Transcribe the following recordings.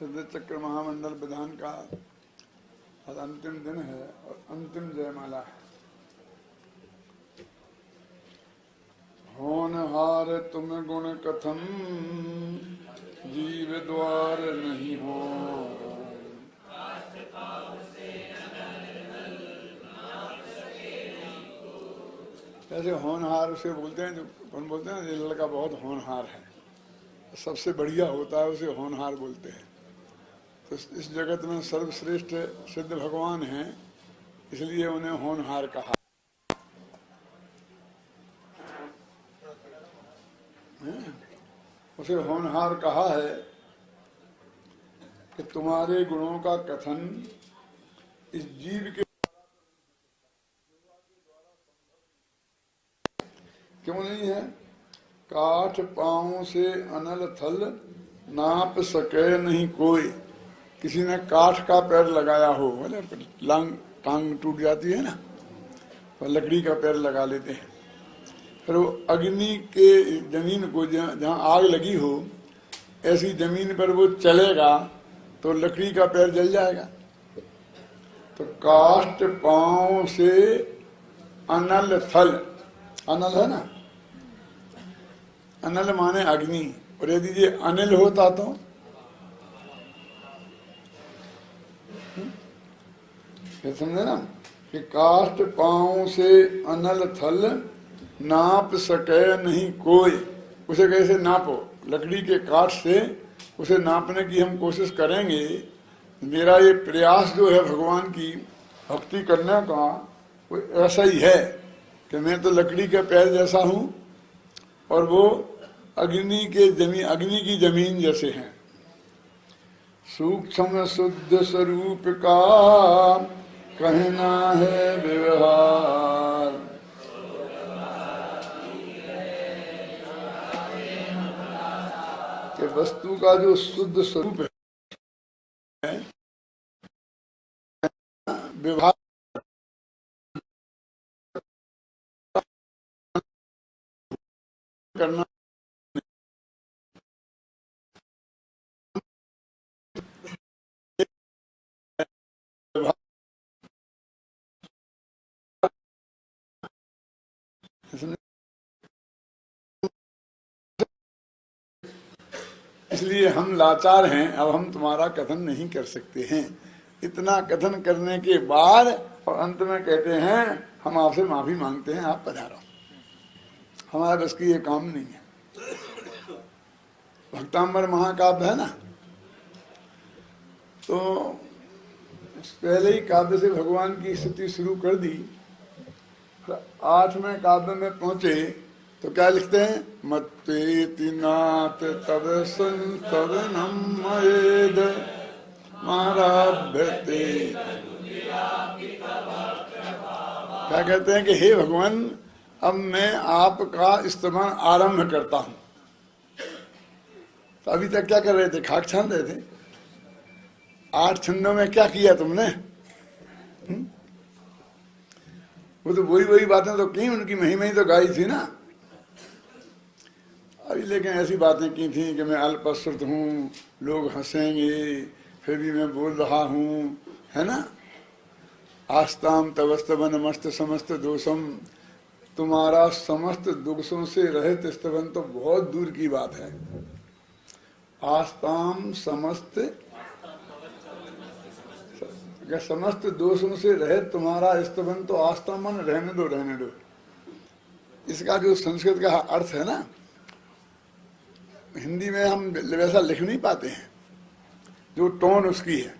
सिद्ध चक्र महामंडल विधान का आज अंतिम दिन है और अंतिम जयमाला है। होनहार तुम गुण कथम जीव द्वार नहीं हो। ऐसे होनहार उसे बोलते हैं, जो कौन बोलते हैं, ये लड़का बहुत होनहार है, सबसे बढ़िया होता है उसे होनहार बोलते हैं। तो इस जगत में सर्वश्रेष्ठ सिद्ध भगवान हैं, इसलिए उन्हें होनहार कहा। उसे होनहार कहा है कि तुम्हारे गुणों का कथन इस जीव के क्यों नहीं है। काठ पांव से अनल थल नाप सके नहीं कोई। किसी ने काठ का पैर लगाया हो, बोले टांग टूट जाती है ना, तो लकड़ी का पैर लगा लेते हैं। फिर वो अग्नि के जमीन को जहाँ आग लगी हो, ऐसी जमीन पर वो चलेगा तो लकड़ी का पैर जल जाएगा। तो काष्ठ पांव से अनल थल, अनल है ना, अनल माने अग्नि, और यदि ये अनिल होता तो समझे ना कि काष्ठ पांव से अनल थल नाप सके नहीं कोई। उसे कैसे नापो, लकड़ी के काठ से उसे नापने की हम कोशिश करेंगे। मेरा ये प्रयास जो है भगवान की भक्ति करने का, वो ऐसा ही है कि मैं तो लकड़ी के पैर जैसा हूं और वो अग्नि की जमीन जैसे हैं। सूक्ष्म शुद्ध स्वरूप का कहना है व्यवहार। कि वस्तु का जो शुद्ध स्वरूप है, व्यवहार करना इसलिए हम लाचार हैं। अब हम तुम्हारा कथन नहीं कर सकते हैं। इतना कथन करने के बाद और अंत में कहते हैं हम आपसे माफी मांगते हैं, आप पधारो। हमारे बस की ये काम नहीं है। भक्तांबर महाकाव्य है ना, तो पहले ही काव्य से भगवान की स्तुति शुरू कर दी। 8वें काव्य में पहुंचे तो क्या लिखते हैं, मत्तेति नाथ तव संस्तवनम मयेद माराभ्यते। क्या कहते हैं कि हे भगवान, अब मैं आपका स्तवन आरंभ करता हूं। तो अभी तक क्या कर रहे थे, खाक छान रहे थे। 8 छंदों में क्या किया तुमने? वो तो वही बातें तो की, उनकी महिमा ही तो गाई थी ना अभी। लेकिन ऐसी बातें की थी कि मैं अल्पश्रुत हूँ, लोग हंसेंगे, फिर भी मैं बोल रहा हूँ, है ना। आस्ताम तवस्तवन मस्त समस्त दोषम, तुम्हारा समस्त दोषों से रहित स्तवन तो बहुत दूर की बात है। आस्ताम समस्त दोषों से रहित तुम्हारा स्तवन तो आस्था मन रहने दो। इसका जो संस्कृत का अर्थ है ना, हिंदी में हम वैसा लिख नहीं पाते हैं, जो टोन उसकी है।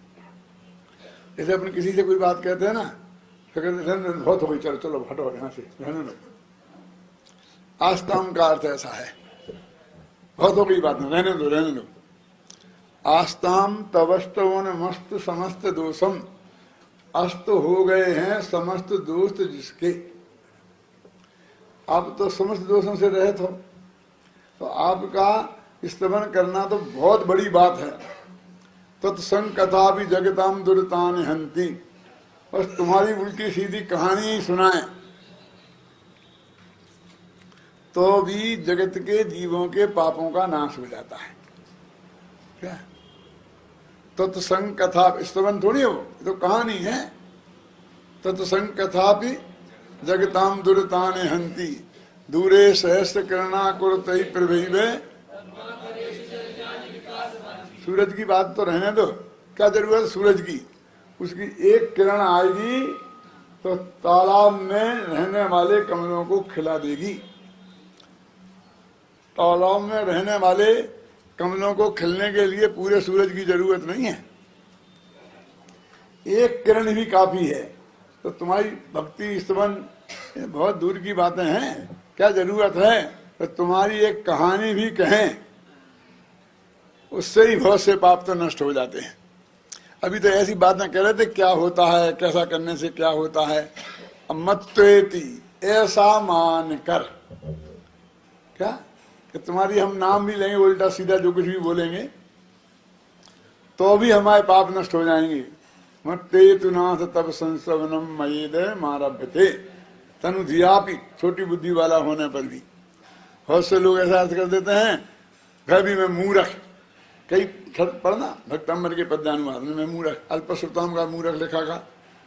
जैसे अपन किसी से कोई बात कहते हैं ना, फिर बहुत हो गई, चलो चलो हटो यहाँ से, रहने दो। आस्ताम का अर्थ ऐसा है, बहुत हो गई बात, रहने दो। आस्ताम तवस्तवन मस्त समस्त दोषम, अस्त हो गए हैं समस्त दोस्त जिसके। आप तो समस्त दोषों से रहित हो, तो आपका स्तवन करना तो बहुत बड़ी बात है। तत्संग कथा भी जगताम दुर्तान हंती, बस तुम्हारी उल्टी सीधी कहानी ही सुनाए तो भी जगत के जीवों के पापों का नाश हो जाता है। क्या तत्संग कथा स्तवन थोड़ी हो, तो कहानी है। तत्संग कथापि जगताम दुरताने हंती दूरे सहस्त्र किरणा कुरतई प्रभैवे। सूरज की बात तो रहने दो, क्या जरूरत सूरज की? उसकी एक किरण आएगी तो तालाब में रहने वाले कमलों को खिला देगी। तालाब में रहने वाले कमलों को खिलने के लिए पूरे सूरज की जरूरत नहीं है, एक किरण भी काफी है। तो तुम्हारी भक्ति स्तवन बहुत दूर की बातें हैं, क्या जरूरत है? तो तुम्हारी एक कहानी भी कहें, उससे ही बहुत से पाप तो नष्ट हो जाते हैं। अभी तो ऐसी बातें कह रहे थे, क्या होता है, कैसा करने से क्या होता है। मत्वेति ऐसा मान कर, क्या कि तुम्हारी हम नाम भी लेंगे उल्टा सीधा जो कुछ भी बोलेंगे तो भी हमारे पाप नष्ट हो जाएंगे। मत्ते तु नाथ तब संसवनम मयेद मारभ्यते तनु धियापि, छोटी बुद्धि वाला होने पर भी। बहुत से लोग ऐसा अर्थ कर देते हैं, वह भी मैं मूर्ख, कई पढ़ना भक्तम्बर के पद्यानुवाद में, मैं मूर्ख, अल्पश्रुताम का मूर्ख लिखा का,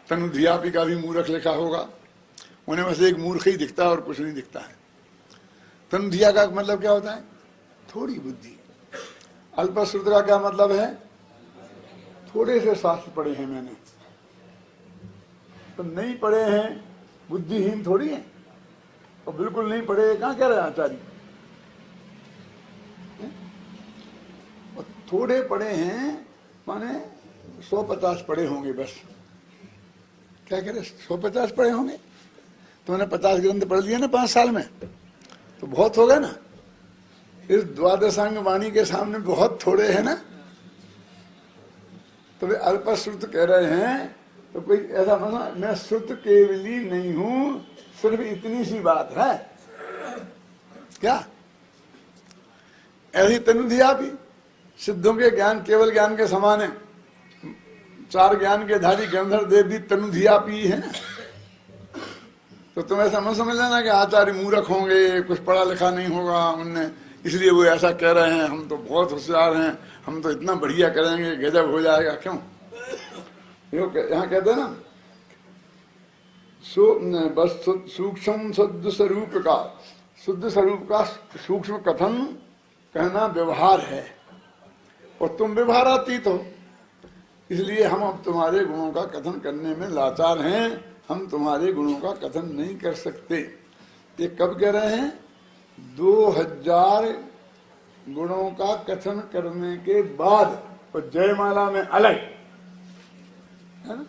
तनु धियापि का भी मूर्ख लिखा होगा। उन्हें बस एक मूर्ख ही दिखता है और कुछ नहीं दिखता है। तनु धिया का मतलब क्या होता है? थोड़ी बुद्धि। अल्पश्रुत का क्या मतलब है? थोड़े से शास्त्र पढ़े हैं मैंने, तो नहीं पढ़े हैं बुद्धिहीन थोड़ी है, और बिल्कुल नहीं पढ़े कहाँ कह रहे आचार्य। और थोड़े पढ़े हैं माने 150 पढ़े होंगे बस। क्या कह रहे 150 पढ़े होंगे? तुमने 50 ग्रंथ पढ़ लिए ना 5 साल में, तो बहुत हो गए ना। इस द्वादशांग वाणी के सामने बहुत थोड़े हैं ना। तो वे अल्पश्रुत कह रहे हैं, तो कोई ऐसा मतलब मैं श्रुत केवली नहीं हूं, सिर्फ इतनी सी बात है क्या? ऐसी तनुधिया भी सिद्धों के ज्ञान केवल ज्ञान के समान है। 4 ज्ञान के धारी गंधर देव भी तनुधिया पी है ना। तो तुम ऐसा मत समझ लेना कि आचार्य मूर्ख होंगे, कुछ पढ़ा लिखा नहीं होगा उनने, इसलिए वो ऐसा कह रहे हैं। हम तो बहुत होशियार हैं, हम तो इतना बढ़िया करेंगे, गजब हो जाएगा। क्यों? यहाँ कहते हैं ना, बस सूक्ष्म शुद्ध स्वरूप का, शुद्ध स्वरूप का सूक्ष्म कथन कहना व्यवहार है, और तुम व्यवहारातीत हो, इसलिए हम अब तुम्हारे गुणों का कथन करने में लाचार हैं। हम तुम्हारे गुणों का कथन नहीं कर सकते। ये कब कह रहे हैं? 2000 गुणों का कथन करने के बाद, और जयमाला में अलग है ना।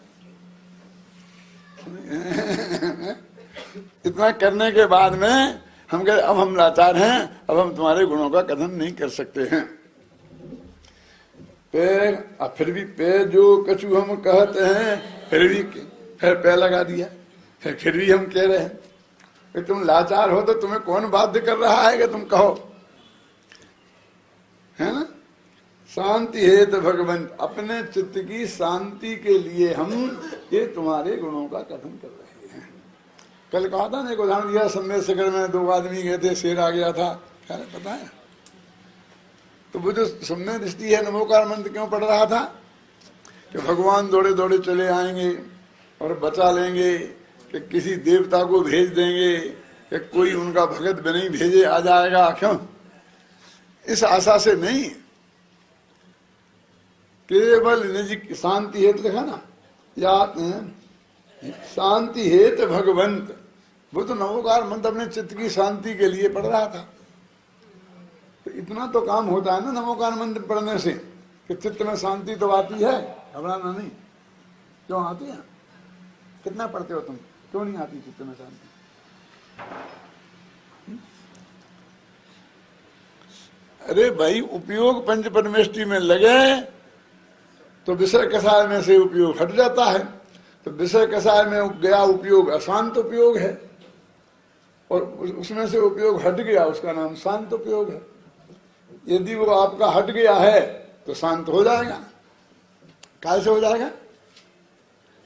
इतना करने के बाद में हम कह अब हम लाचार हैं, अब हम तुम्हारे गुणों का कथन नहीं कर सकते हैं। फिर भी पे जो कछु हम कहते हैं, फिर पे लगा दिया, फिर भी हम कह रहे हैं। फिर तुम लाचार हो तो तुम्हें कौन बाध्य कर रहा है कि तुम कहो, है ना। शांति हेत भगवंत, अपने चित्त की शांति के लिए हम ये तुम्हारे गुणों का कथन कर रहे हैं। कल कहा था ना, एक उदाहरण दिया, सम्मेद शिखर में 2 आदमी गए थे, शेर आ गया था, क्या पता है। तो वो जो सम्मेद दृष्टि है, नमोकार मंत्र क्यों पढ़ रहा था कि भगवान दौड़े दौड़े चले आएंगे और बचा लेंगे, कि किसी देवता को भेज देंगे, कि कोई उनका भगत नहीं भेजे आ जाएगा। क्यों? इस आशा से नहीं, केवल निज शांति हेतु लिखा ना, या शांति हेतु भगवंत। वो तो नवोकार मंत्र अपने चित्त की शांति के लिए पढ़ रहा था। तो इतना तो काम होता है ना नवोकार मंत्र पढ़ने से, कि चित्त में शांति तो आती है, घबराना नहीं। क्यों आती है? कितना पढ़ते हो तुम, क्यों नहीं आती चित्त में शांति? अरे भाई, उपयोग पंच परमेष्टि में लगे तो विषय कषाय में से उपयोग हट जाता है। तो विषय कषाय में गया उपयोग अशांत उपयोग है, और उसमें से उपयोग हट गया, उसका नाम शांत उपयोग है। यदि वो आपका हट गया है तो शांत हो जाएगा। कैसे हो जाएगा?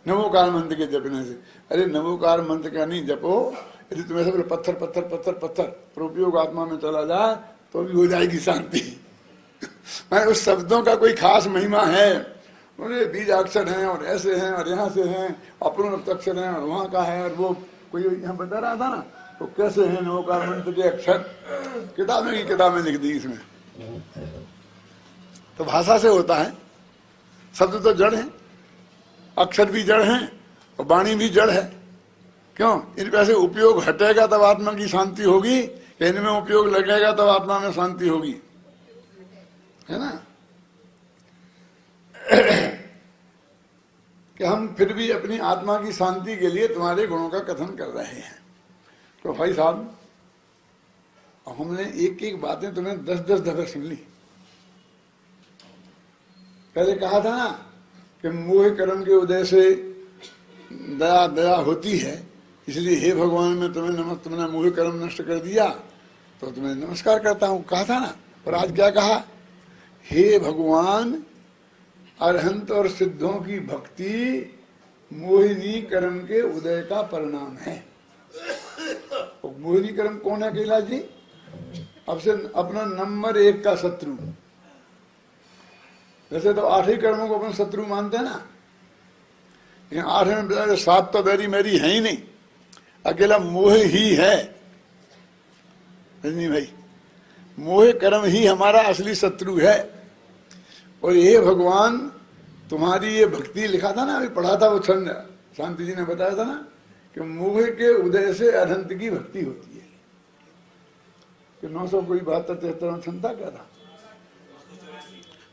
नमोकार मंत्र के जपने से। अरे नमोकार मंत्र का नहीं जपो, यदि तुम्हें सब पत्थर पत्थर पत्थर पत्थर प्रयोग आत्मा में चला जाए तो भी हो जाएगी शांति। उस शब्दों का कोई खास महिमा है, बोले बीजाक्षर हैं और ऐसे हैं और यहाँ से हैं, अपरूप अक्षर हैं और वहाँ का है, और वो कोई यहाँ बता रहा था ना, तो कैसे हैं नवकार मंत्र के अक्षर, किताबें की किताबें लिख दी इसमें। तो भाषा से होता है, शब्द तो जड़ है, अक्षर भी जड़ हैं और वाणी भी जड़ है। क्यों? इनमें से उपयोग हटेगा तब आत्मा की शांति होगी, इनमें उपयोग लगेगा तब आत्मा में शांति होगी, है ना। कि हम फिर भी अपनी आत्मा की शांति के लिए तुम्हारे गुणों का कथन कर रहे हैं। तो भाई साहब, हमने एक एक बातें तुम्हें 10-10 दफे सुन ली। पहले कहा था ना कि मोह कर्म के उदय से दया दया होती है, इसलिए हे भगवान मैं तुम्हें तुमने मोह कर्म नष्ट कर दिया तो तुम्हें नमस्कार करता हूं, कहा था ना। और आज क्या कहा? हे भगवान, अरहंत और सिद्धों की भक्ति मोहिनी कर्म के उदय का परिणाम है। तो मोहिनी कर्म कौन है कैलाश जी? अब से अपना नंबर 1 का शत्रु। वैसे तो 8 ही कर्मों को अपन शत्रु मानते हैं ना, लेकिन 8 में बताया 7 तो बैरी मेरी है ही नहीं, अकेला मोह ही है। नहीं भाई, मोह कर्म ही हमारा असली शत्रु है। और ये भगवान तुम्हारी ये भक्ति, लिखा था ना, अभी पढ़ा था वो छंद, शांति जी ने बताया था ना कि मोह के उदय से अनंत की भक्ति होती है। कि 900 कोई 72-73 छंद था, क्या था?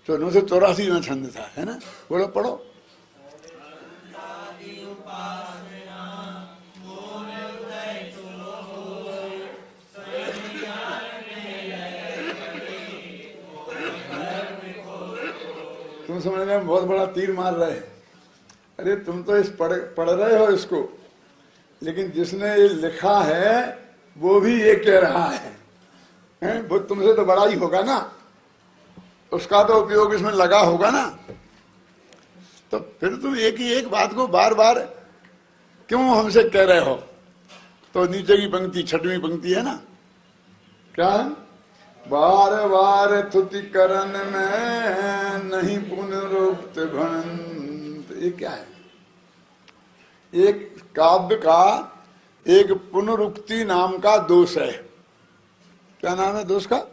तो 984 में छंद था, है ना। बोलो, पढ़ो। तुम समझ में बहुत बड़ा तीर मार रहे हैं। अरे तुम तो इस पढ़ रहे हो इसको, लेकिन जिसने ये लिखा है वो भी ये कह रहा है, वो तुमसे तो बड़ा ही होगा ना, उसका तो उपयोग इसमें लगा होगा ना। तो फिर तुम एक ही एक बात को बार बार क्यों हमसे कह रहे हो? तो नीचे की पंक्ति, 6वीं पंक्ति है ना, क्या है? बार बार तुति करन में नहीं पुनरुक्त भनंत। ये क्या है? एक काव्य का एक पुनरुक्ति नाम का दोष है। क्या नाम है दोष का?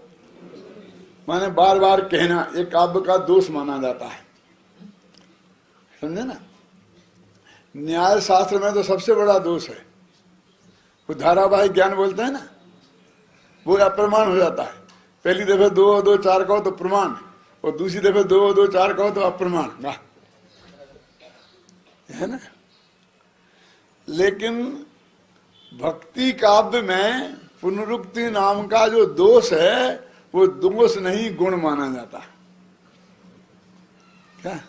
माने बार बार कहना, एक काव्य का दोष माना जाता है, समझे ना। न्याय शास्त्र में तो सबसे बड़ा दोष है, वो धारावाहिक ज्ञान बोलते हैं ना, वो अप्रमाण हो जाता है। पहली दफे 2-2-4 कहो तो प्रमाण, और दूसरी दफे 2-2-4 कहो तो अप्रमाण, वाह, है ना। लेकिन भक्ति काव्य में पुनरुक्ति नाम का जो दोष है, वो दोष नहीं गुण माना जाता। क्या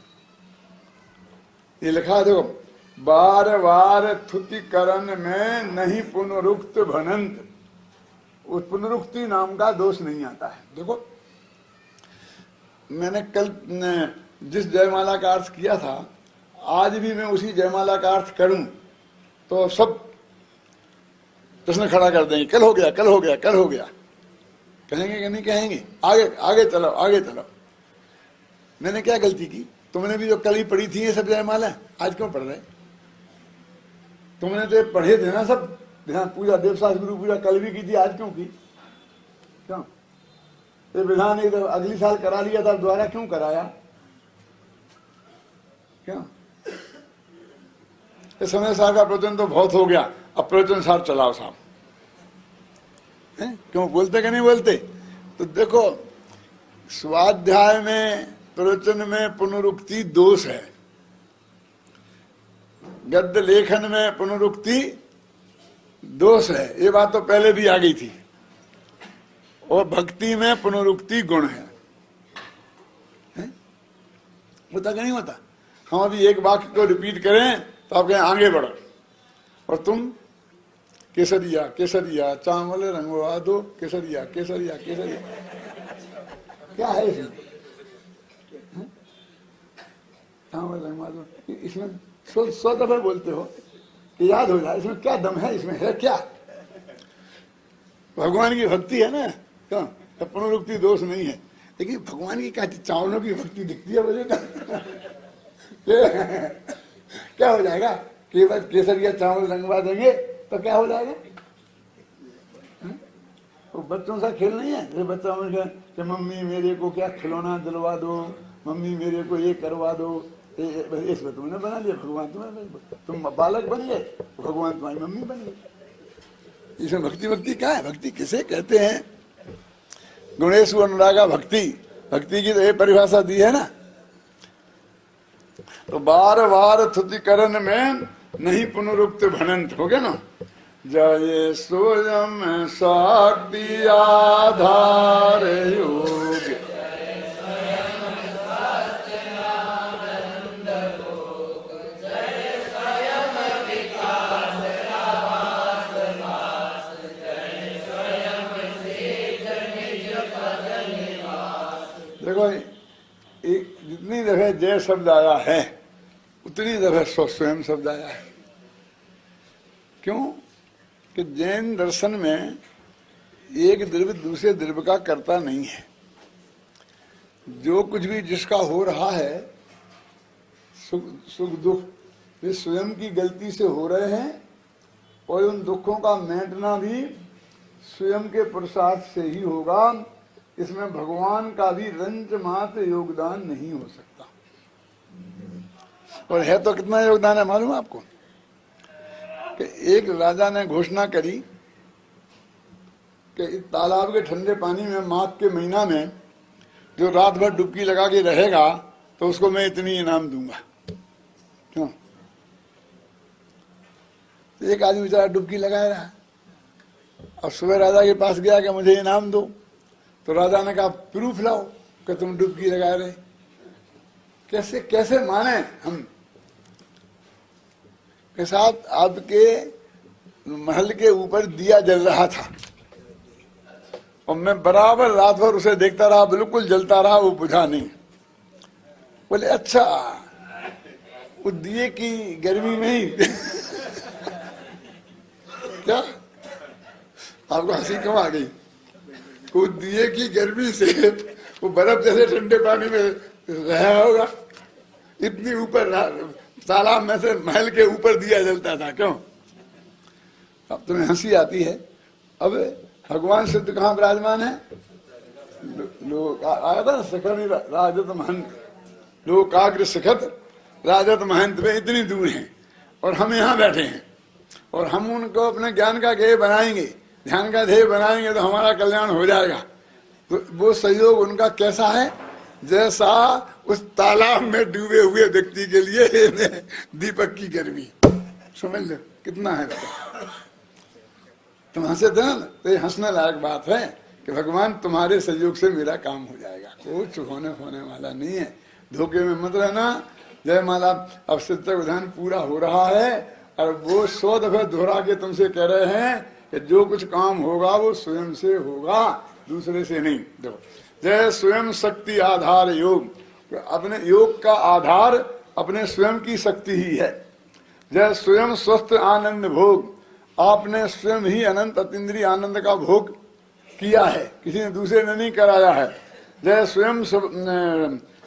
ये लिखा? देखो, बार बार थुति करन में नहीं पुनरुक्त भनंत, उस पुनरुक्ति नाम का दोष नहीं आता है। देखो, मैंने कल जिस जयमाला का अर्थ किया था, आज भी मैं उसी जयमाला का अर्थ करूं तो सब प्रश्न खड़ा कर देंगे, कल हो गया, कल हो गया, कल हो गया। कहेंगे कि नहीं कहेंगे? आगे आगे चलो, आगे चलो। मैंने क्या गलती की? तुमने भी जो कल ही पढ़ी थी ये सब जयमाला, आज क्यों पढ़ रहे? तुमने तो पढ़े थे ना सब, ध्यान पूजा, देवशास्त्र गुरु पूजा कल भी की थी, आज क्यों की? क्यों? ये विधान एक अगली साल करा लिया था, दोबारा क्यों कराया? क्यों? इस समय सार का प्रवचन तो बहुत हो गया, अब प्रवचन सार चलाओ साहब, क्यों? बोलते कि नहीं बोलते? तो देखो, स्वाध्याय में प्रवचन में पुनरुक्ति दोष है, गद्य लेखन में पुनरुक्ति दोष है, ये बात तो पहले भी आ गई थी। और भक्ति में पुनरुक्ति गुण है? होता क्या नहीं होता? हम अभी एक वाक्य को रिपीट करें तो आप कहें आगे बढ़ो, और तुम केसरिया केसरिया चावल रंगवा दो, केसरिया केसरिया केसरिया, क्या है इसमें? चावल रंगवा दो, इसमें 100 दफे बोलते हो कि याद हो जाए, इसमें क्या दम है? इसमें है क्या? भगवान की भक्ति है ना, क्यों? तो पुनरुक्ति दोष नहीं है। लेकिन भगवान की क्या चावलों की भक्ति दिखती है मुझे क्या हो जाएगा? केवल केसरिया चावल रंगवा देंगे तो क्या हो जाएगा? तो बच्चों सा खेल नहीं है। ये बच्चा कि मम्मी मेरे को क्या खिलौना दिलवा दो, मम्मी मेरे को ये करवा दो। इसमें तुमने बना लिया भगवान, तुम बालक बन गए, भगवान तुम्हारी मम्मी बन गई। इसमें भक्ति भक्ति क्या है? भक्ति किसे कहते हैं? गुणेशु अनुरागा भक्ति। भक्ति की तो ये परिभाषा दी है ना। तो बार बार तुतिकरण में नहीं पुनरुक्त भनंत हो गया ना। जय स्वयं शक्ति आधार योग, देखो एक जितनी दफे जय शब्द आया है उतनी दफे स्वयं शब्द आया है। क्यों? कि जैन दर्शन में एक द्रव्य दूसरे द्रव्य का कर्ता नहीं है। जो कुछ भी जिसका हो रहा है, सुख दुख, वे स्वयं की गलती से हो रहे हैं और उन दुखों का मेंटना भी स्वयं के पुरुषार्थ से ही होगा। इसमें भगवान का भी रंच मात्र योगदान नहीं हो सकता। और है तो कितना योगदान है मालूम है आपको? कि एक राजा ने घोषणा करी कि इस तालाब के ठंडे पानी में माघ के महीना में जो रात भर डुबकी लगा के रहेगा तो उसको मैं इतनी इनाम दूंगा। क्यों? तो एक आदमी बेचारा डुबकी लगाया रहा और सुबह राजा के पास गया कि मुझे इनाम दो। तो राजा ने कहा प्रूफ लाओ कि तुम डुबकी लगा रहे। कैसे कैसे माने हम के साथ? आपके महल के ऊपर दिया जल रहा था और मैं बराबर रात भर उसे देखता रहा, बिल्कुल जलता रहा, वो बुझा नहीं। बोले अच्छा, वो दिए की गर्मी में ही क्या आपको हंसी क्यों आ गई? वो दिए की गर्मी से वो बर्फ जैसे ठंडे पानी में रहा होगा। इतनी ऊपर तालाब में से महल के ऊपर दिया जलता था। क्यों? अब तुम्हें हंसी आती है। अब भगवान सिद्ध कहाँ विराजमान है? लोग आया था ना, शिखर राजत महंत, लोकाग्र शिखर राजत महंत में इतनी दूर हैं और हम यहाँ बैठे हैं और हम उनको अपने ज्ञान का ध्येय बनाएंगे, ध्यान का ध्येय बनाएंगे तो हमारा कल्याण हो जाएगा। तो वो सहयोग उनका कैसा है? जैसा उस तालाब में डूबे हुए व्यक्ति के लिए दीपक की गर्मी। समझ लो कितना है। तुम हंसे थे ना, तो ये हंसने लायक बात है कि भगवान तुम्हारे सहयोग से मेरा काम हो जाएगा। कुछ होने वाला नहीं है। धोखे में मत रहना। जय माला अब सिद्ध विधान पूरा हो रहा है और वो 100 दफे दोहरा के तुमसे कह रहे हैं कि जो कुछ काम होगा वो स्वयं से होगा, दूसरे से नहीं। देखो, जय स्वयं शक्ति आधार योग, अपने योग का आधार अपने स्वयं की शक्ति ही है। जय स्वयं स्वस्थ आनंद भोग, आपने स्वयं ही अनंत अतीन्द्रिय आनंद का भोग किया है, किसी ने दूसरे ने नहीं कराया है। जय स्वयं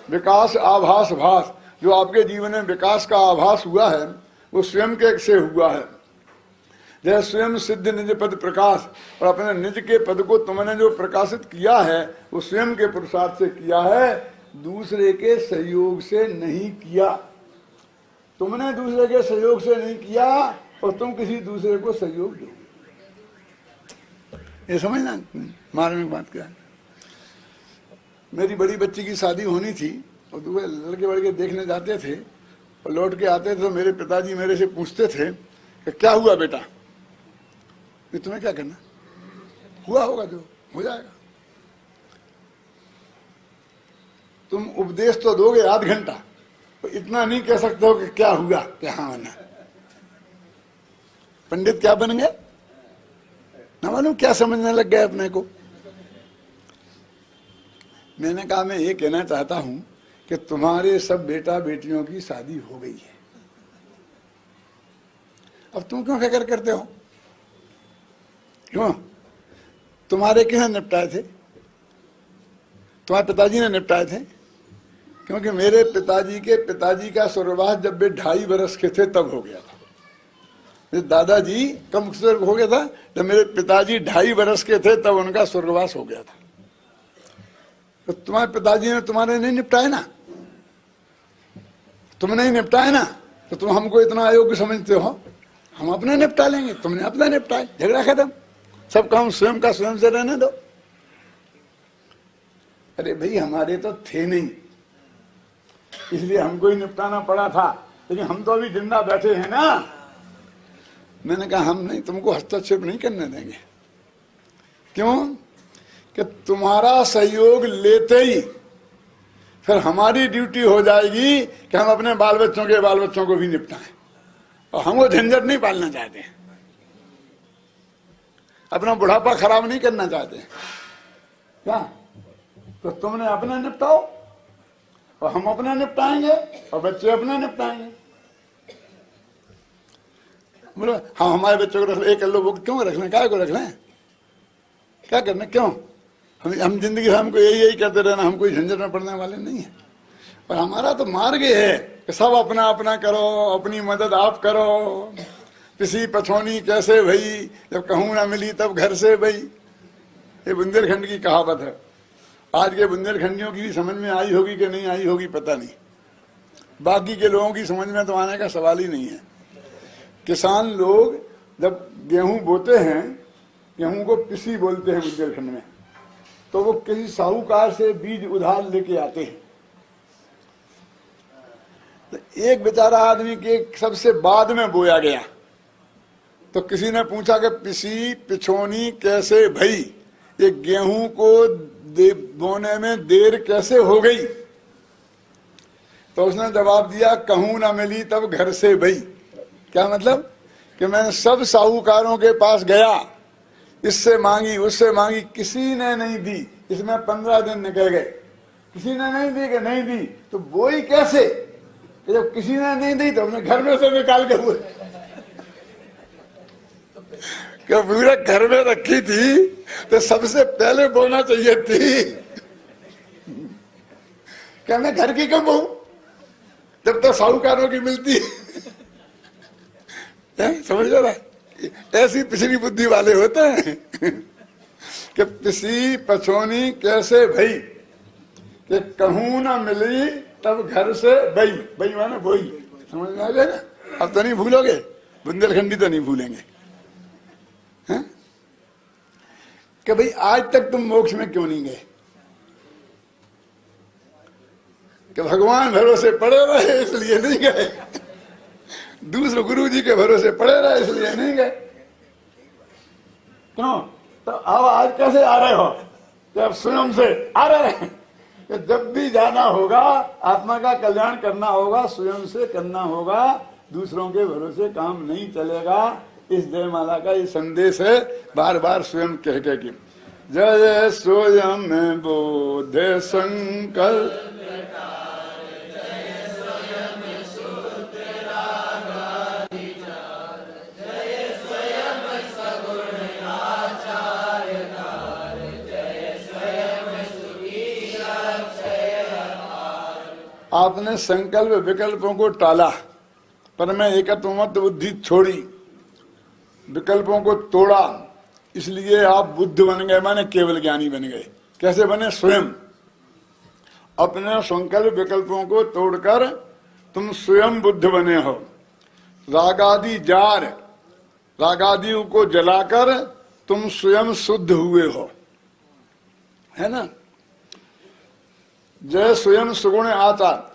विकास आभास भास, जो आपके जीवन में विकास का आभास हुआ है वो स्वयं के से हुआ है। जय स्वयं सिद्ध निज पद प्रकाश, और अपने निज के पद को तुमने जो प्रकाशित किया है वो स्वयं के पुरुषार्थ से किया है, दूसरे के सहयोग से नहीं किया। तुमने दूसरे के सहयोग से नहीं किया और तुम किसी दूसरे को सहयोग दो। ये समझना मार्मिक बात क्या है। मेरी बड़ी बच्ची की शादी होनी थी और दूसरे लड़के वड़के देखने जाते थे और लौट के आते थे तो मेरे पिताजी मेरे से पूछते थे कि क्या हुआ बेटा? तुम्हें क्या करना, हुआ होगा जो हो जाएगा। तुम उपदेश तो दोगे आध घंटा, तो इतना नहीं कह सकते हो कि क्या हुआ, क्या हाँ होना। पंडित क्या बन गए ना मालूम क्या समझने लग गए अपने को। मैंने कहा मैं ये कहना चाहता हूं कि तुम्हारे सब बेटा बेटियों की शादी हो गई है, अब तुम क्यों फिक्र करते हो? क्यों? तुम्हारे किसने निपटाए थे? तुम्हारे पिताजी ने निपटाए थे क्योंकि मेरे पिताजी का स्वर्गवास जब वे 2.5 वर्ष के थे तब हो गया था। मेरे दादाजी कब स्वर्ग हो गया था? जब मेरे पिताजी 2.5 वर्ष के थे तब उनका स्वर्गवास हो गया था। तो तुम्हारे पिताजी ने तुम्हारे नहीं निपटाए ना, तुमने ही निपटाए ना, तो तुम हमको इतना अयोग्य समझते हो? हम अपने निपटा लेंगे, तुमने अपना निपटाए, झगड़ा खत्म, सब काम स्वयं का स्वयं से रहने दो। अरे भाई हमारे तो थे नहीं, इसलिए हमको ही निपटाना पड़ा था, लेकिन हम तो अभी जिंदा बैठे हैं ना। मैंने कहा हम नहीं, तुमको हस्तक्षेप नहीं करने देंगे। क्यों? कि तुम्हारा सहयोग लेते ही फिर हमारी ड्यूटी हो जाएगी कि हम अपने बाल बच्चों को भी निपटाएं, और हम वो झंझट नहीं पालना चाहते, अपना बुढ़ापा खराब नहीं करना चाहते। क्या? तो तुमने अपना निपटाओ और हम अपना निपटाएंगे और बच्चे अपना निपटाएंगे। बोलो हाँ हमारे बच्चों को रख ले, एक लो, वो क्यों रख लें, क्या को रख लें, क्या करना, क्यों? हम जिंदगी हमको यही करते रहना, हम कोई झंझट में पड़ने वाले नहीं है। और हमारा तो मार्ग है कि सब अपना अपना करो, अपनी मदद आप करो। किसी पछौनी कैसे भई, जब कहूँ ना मिली तब घर से भई, ये बुंदेलखंड की कहावत है। आज के बुंदेलखंडियों की भी समझ में आई होगी कि नहीं आई होगी पता नहीं, बाकी के लोगों की समझ में तो आने का सवाल ही नहीं है। किसान लोग जब गेहूं बोते हैं, गेहूं को पिसी बोलते हैं बुंदेलखंड में, तो वो किसी साहूकार से बीज उधार लेके आते हैं। तो एक बेचारा आदमी के सबसे बाद में बोया गया, तो किसी ने पूछा कि पिसी पिछोनी कैसे भई, ये गेहूं को बोने में देर कैसे हो गई? तो उसने जवाब दिया कहूं ना मिली तब घर से भई। क्या मतलब? कि मैं सब साहूकारों के पास गया, इससे मांगी उससे मांगी, किसी ने नहीं दी, इसमें 15 दिन निकल गए, किसी ने नहीं दी कि नहीं दी, तो बोई कैसे? कि जब किसी ने नहीं दी तो हमने घर में से निकाल के बोई, क्या पूरा घर में रखी थी तो सबसे पहले बोना चाहिए थी। क्या मैं घर की क्यों बोऊं जब तो साहूकारों की मिलती है? समझ रहा है? ऐसी पिछली बुद्धि वाले होते हैं कि पिसी पछोनी कैसे भई, कि कहूं ना मिली तब घर से बई, बई माने बोई। समझ में आ गया ना? अब तो नहीं भूलोगे, बुंदेलखंडी तो नहीं भूलेंगे हैं? कि भाई आज तक तुम मोक्ष में क्यों नहीं गए? कि भगवान भरोसे पड़े रहे इसलिए नहीं गए, दूसरे गुरु जी के भरोसे पड़े रहे इसलिए नहीं गए। क्यों? तो अब आज कैसे आ रहे हो? कि अब स्वयं से आ रहे हैं कि जब भी जाना होगा, आत्मा का कल्याण करना होगा, स्वयं से करना होगा, दूसरों के भरोसे काम नहीं चलेगा। इस जयमाला का ये संदेश है, बार बार स्वयं कह के कि जय स्वयं बोध संकल्प, आपने संकल्प विकल्पों को टाला, पर मैं एकत्वमत बुद्धि छोड़ी, विकल्पों को तोड़ा, इसलिए आप बुद्ध बन गए, माने केवल ज्ञानी बन गए। कैसे बने? स्वयं अपने संकल्प विकल्पों को तोड़कर तुम स्वयं बुद्ध बने हो। रागादि जार, रागादियों को जलाकर तुम स्वयं शुद्ध हुए हो, है ना? जय स्वयं सुगुण आचार,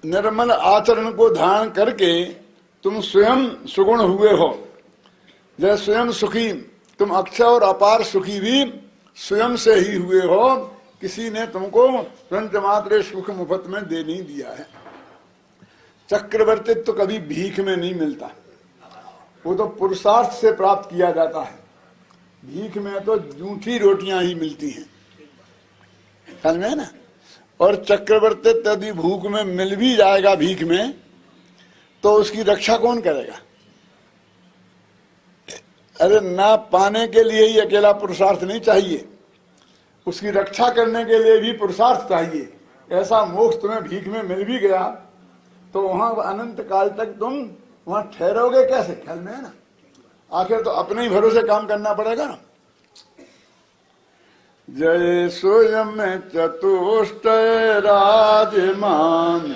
निर्मल आचरण को धारण करके तुम स्वयं सुगुण हुए हो। जय स्वयं सुखी, तुम अक्षय और अपार सुखी भी स्वयं से ही हुए हो, किसी ने तुमको पंचमात्र सुख मुफ्त में दे नहीं दिया है। चक्रवर्तित्व तो कभी भीख में नहीं मिलता, वो तो पुरुषार्थ से प्राप्त किया जाता है। भीख में तो जूठी रोटियां ही मिलती हैं, समझ में है ना? और चक्रवर्तित्व यदि भूख में मिल भी जाएगा भीख में, तो उसकी रक्षा कौन करेगा? अरे ना पाने के लिए ही अकेला पुरुषार्थ नहीं चाहिए, उसकी रक्षा करने के लिए भी पुरुषार्थ चाहिए। ऐसा मोक्ष तुम्हें भीख में मिल भी गया तो वहां अनंत काल तक तुम वहां ठहरोगे कैसे? ख्याल में है ना, आखिर तो अपने ही भरोसे काम करना पड़ेगा ना। जय स्वयं चतुष्टय राजमान,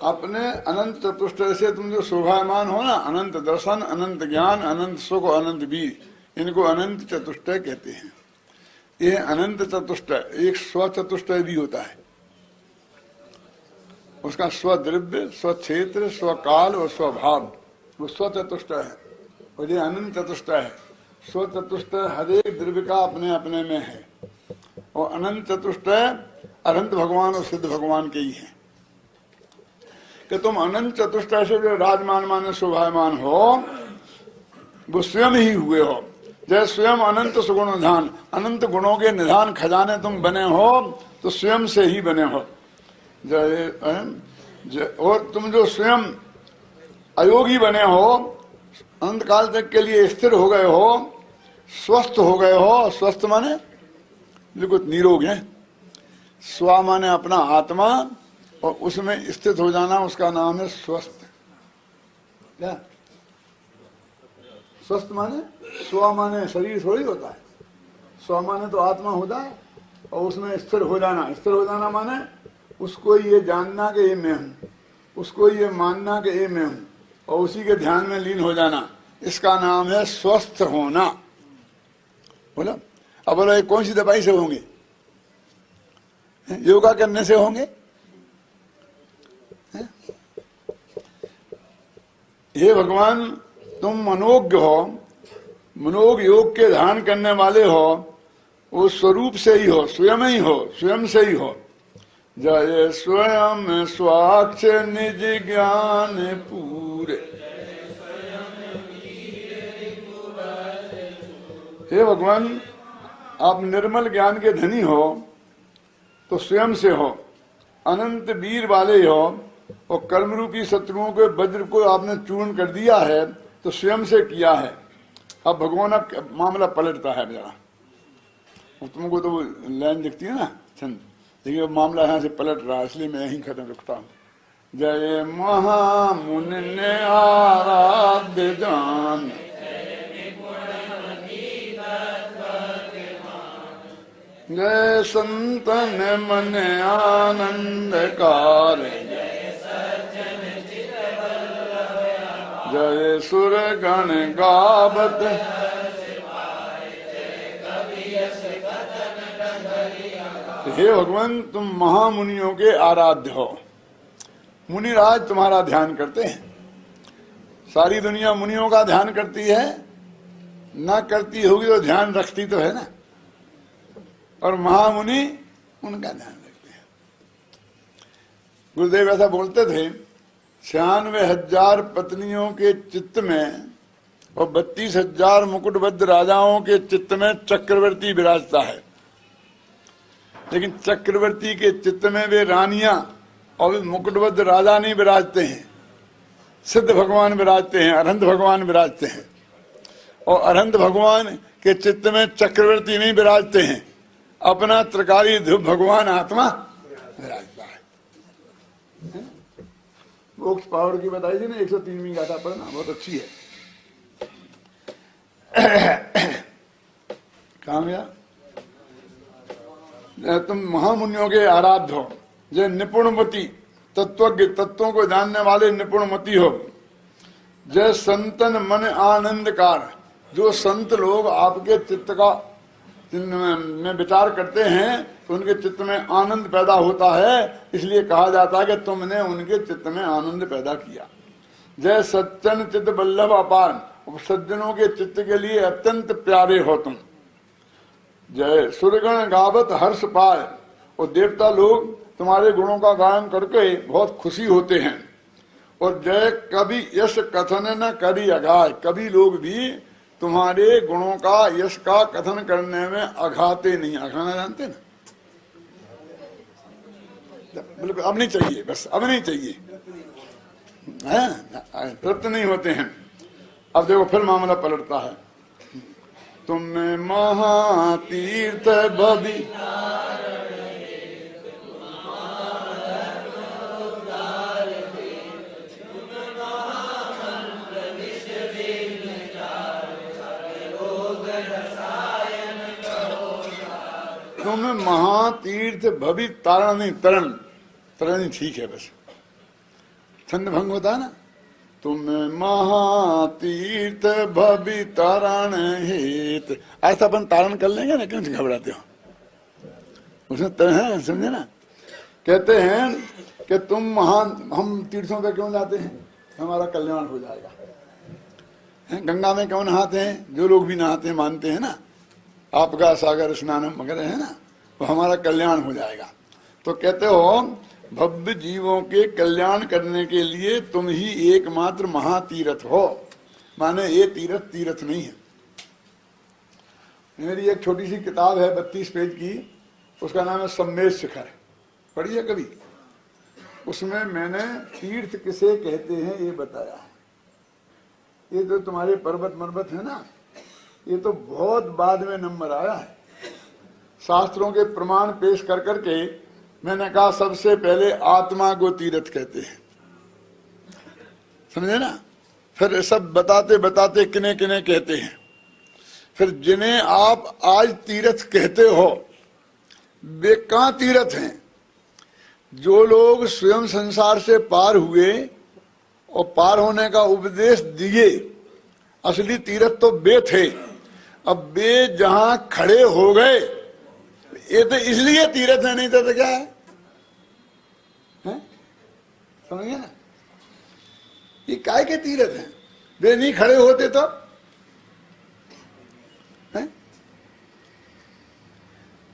अपने अनंत चतुष्टय से तुम जो शोभायमान हो ना, अनंत दर्शन, अनंत ज्ञान, अनंत सुख, अनंत बीज, इनको अनंत चतुष्टय कहते हैं। ये अनंत चतुष्टय, एक स्व चतुष्टय भी होता है, उसका स्वद्रव्य, स्वक्षेत्र, स्वकाल और स्वभाव, वो स्व चतुष्टय है। और ये अनंत चतुष्टय है। स्व चतुष्टय हर एक द्रव्य का अपने अपने में है, और अनंत चतुष्टय अनंत भगवान और सिद्ध भगवान के ही है। कि तुम अनंत चतुष्टय से जो राजमान माने शोभायमान हो, वो स्वयं ही हुए हो। जैसे स्वयं अनंत सुगुण निधान, अनंत गुणों के निधान खजाने तुम बने हो, तो स्वयं से ही बने हो। और तुम जो स्वयं अयोगी बने हो, अनंत काल तक के लिए स्थिर हो गए हो, स्वस्थ हो गए हो। स्वस्थ माने बिल्कुल निरोग है। स्व माने अपना आत्मा, और उसमें स्थित हो जाना, उसका नाम है स्वस्थ। क्या स्वस्थ माने? स्व माने शरीर थोड़ी होता है, स्व माने तो आत्मा होता है, और उसमें स्थिर हो जाना। स्थिर हो जाना माने उसको ये जानना कि ये मैं हूं, उसको ये मानना कि ये मैं हूं, और उसी के ध्यान में लीन हो जाना, इसका नाम है स्वस्थ होना। बोला? अब बोलो ये कौन सी दवाई से होंगे? योगा करने से होंगे? हे भगवान, तुम मनोज्ञ हो, मनोग योग के ध्यान करने वाले हो, वो स्वरूप से ही हो, स्वयं ही हो, स्वयं से ही हो। जय स्वयं स्वाक्ष निज ज्ञान पूरे। हे भगवान, आप निर्मल ज्ञान के धनी हो तो स्वयं से हो, अनंत वीर वाले हो, और कर्म रूपी शत्रुओं के वज्र को आपने चूर्ण कर दिया है तो स्वयं से किया है। अब भगवान अब मामला पलटता है जरा, तुमको तो लाइन दिखती है ना छंद, देखिए मामला यहाँ से पलट रहा है, इसलिए मैं यहीं खत्म रखता हूँ। जय महामुनि ने आराध्य जान, जय संतन मन आनंदकार, जय सुर गण गावत, हे भगवान तुम महामुनियों के आराध्य हो। मुनिराज तुम्हारा ध्यान करते हैं। सारी दुनिया मुनियों का ध्यान करती है, ना करती होगी तो ध्यान रखती तो है ना, और महामुनि उनका ध्यान रखते हैं। गुरुदेव ऐसा बोलते थे, 96,000 पत्नियों के चित्त में और 32,000 मुकुटबद्ध राजाओं के चित्त में चक्रवर्ती विराजता है, लेकिन चक्रवर्ती के चित्त में वे रानियां और मुकुटबद्ध राजा नहीं विराजते हैं, सिद्ध भगवान विराजते हैं, अरहंत भगवान विराजते हैं। और अरहंत भगवान के चित्त में चक्रवर्ती नहीं विराजते हैं, अपना त्रिकाली ध्रुव भगवान आत्मा विराजता है। मोक्ष पावर की बताई थी ना, 103वीं गाथा पढ़ना, बहुत अच्छी है। कहाँ गया? तुम महामुनियों के आराध्य हो, जो निपुणमती तत्वज्ञ, तत्वों को जानने वाले निपुणमती हो। जय संतन मन आनंदकार, जो संत लोग आपके चित्त का में विचार करते हैं तो उनके चित्त में आनंद पैदा होता है, इसलिए कहा जाता है कि तुमने उनके चित्त में आनंद पैदा किया। जय सज्जन चित्त बल्लभ अपार, सज्जनों के चित्त के लिए अत्यंत प्यारे हो तुम। जय सुरगण गावत हर्ष पाए, और देवता लोग तुम्हारे गुणों का गायन करके बहुत खुशी होते हैं। और जय कभी यश कथन न करी अघाय, कभी लोग भी तुम्हारे गुणों का यश का कथन करने में अघाते नहीं। अघाना जानते ना? बिल्कुल अब नहीं चाहिए, बस अब नहीं चाहिए, तृप्त नहीं होते हैं। अब देखो फिर मामला पलटता है। तुमने महातीर्थ भवि तुम महातीर्थ भवि तारण नहीं, तरण तरण ठीक है, बस छंद भंग होता है ना। तुम महातीर्थ भवि तारण हेत, ऐसा अपन तारण कर लेंगे ना, क्यों घबराते हो, उसमें तरह है, समझे ना। कहते हैं कि तुम महान, हम तीर्थों पे क्यों जाते हैं, हमारा कल्याण हो जाएगा। गंगा में क्यों नहाते हैं, जो लोग भी नहाते हैं मानते हैं ना, आपका सागर स्नानम वगैरह है ना, तो हमारा कल्याण हो जाएगा। तो कहते हो भव्य जीवों के कल्याण करने के लिए तुम ही एकमात्र महातीर्थ हो, माने ये तीर्थ तीर्थ नहीं है। मेरी एक छोटी सी किताब है 32 पेज की, उसका नाम है सम्मेद शिखर, पढ़ी है कभी? उसमें मैंने तीर्थ किसे कहते हैं ये बताया। ये जो तुम्हारे पर्वत मर्वत है ना, ये तो बहुत बाद में नंबर आया है। शास्त्रों के प्रमाण पेश कर करके मैंने कहा सबसे पहले आत्मा को तीर्थ कहते हैं, समझे ना। फिर सब बताते बताते किने किने कहते हैं। फिर जिन्हें आप आज तीर्थ कहते हो वे कहाँ तीर्थ हैं? जो लोग स्वयं संसार से पार हुए और पार होने का उपदेश दिए, असली तीर्थ तो वे थे। अब वे जहां खड़े हो गए, ये तो इसलिए तीर्थ है, नहीं तो क्या है? समझिए ना, ये काय के तीर्थ हैं? वे नहीं खड़े होते तो है?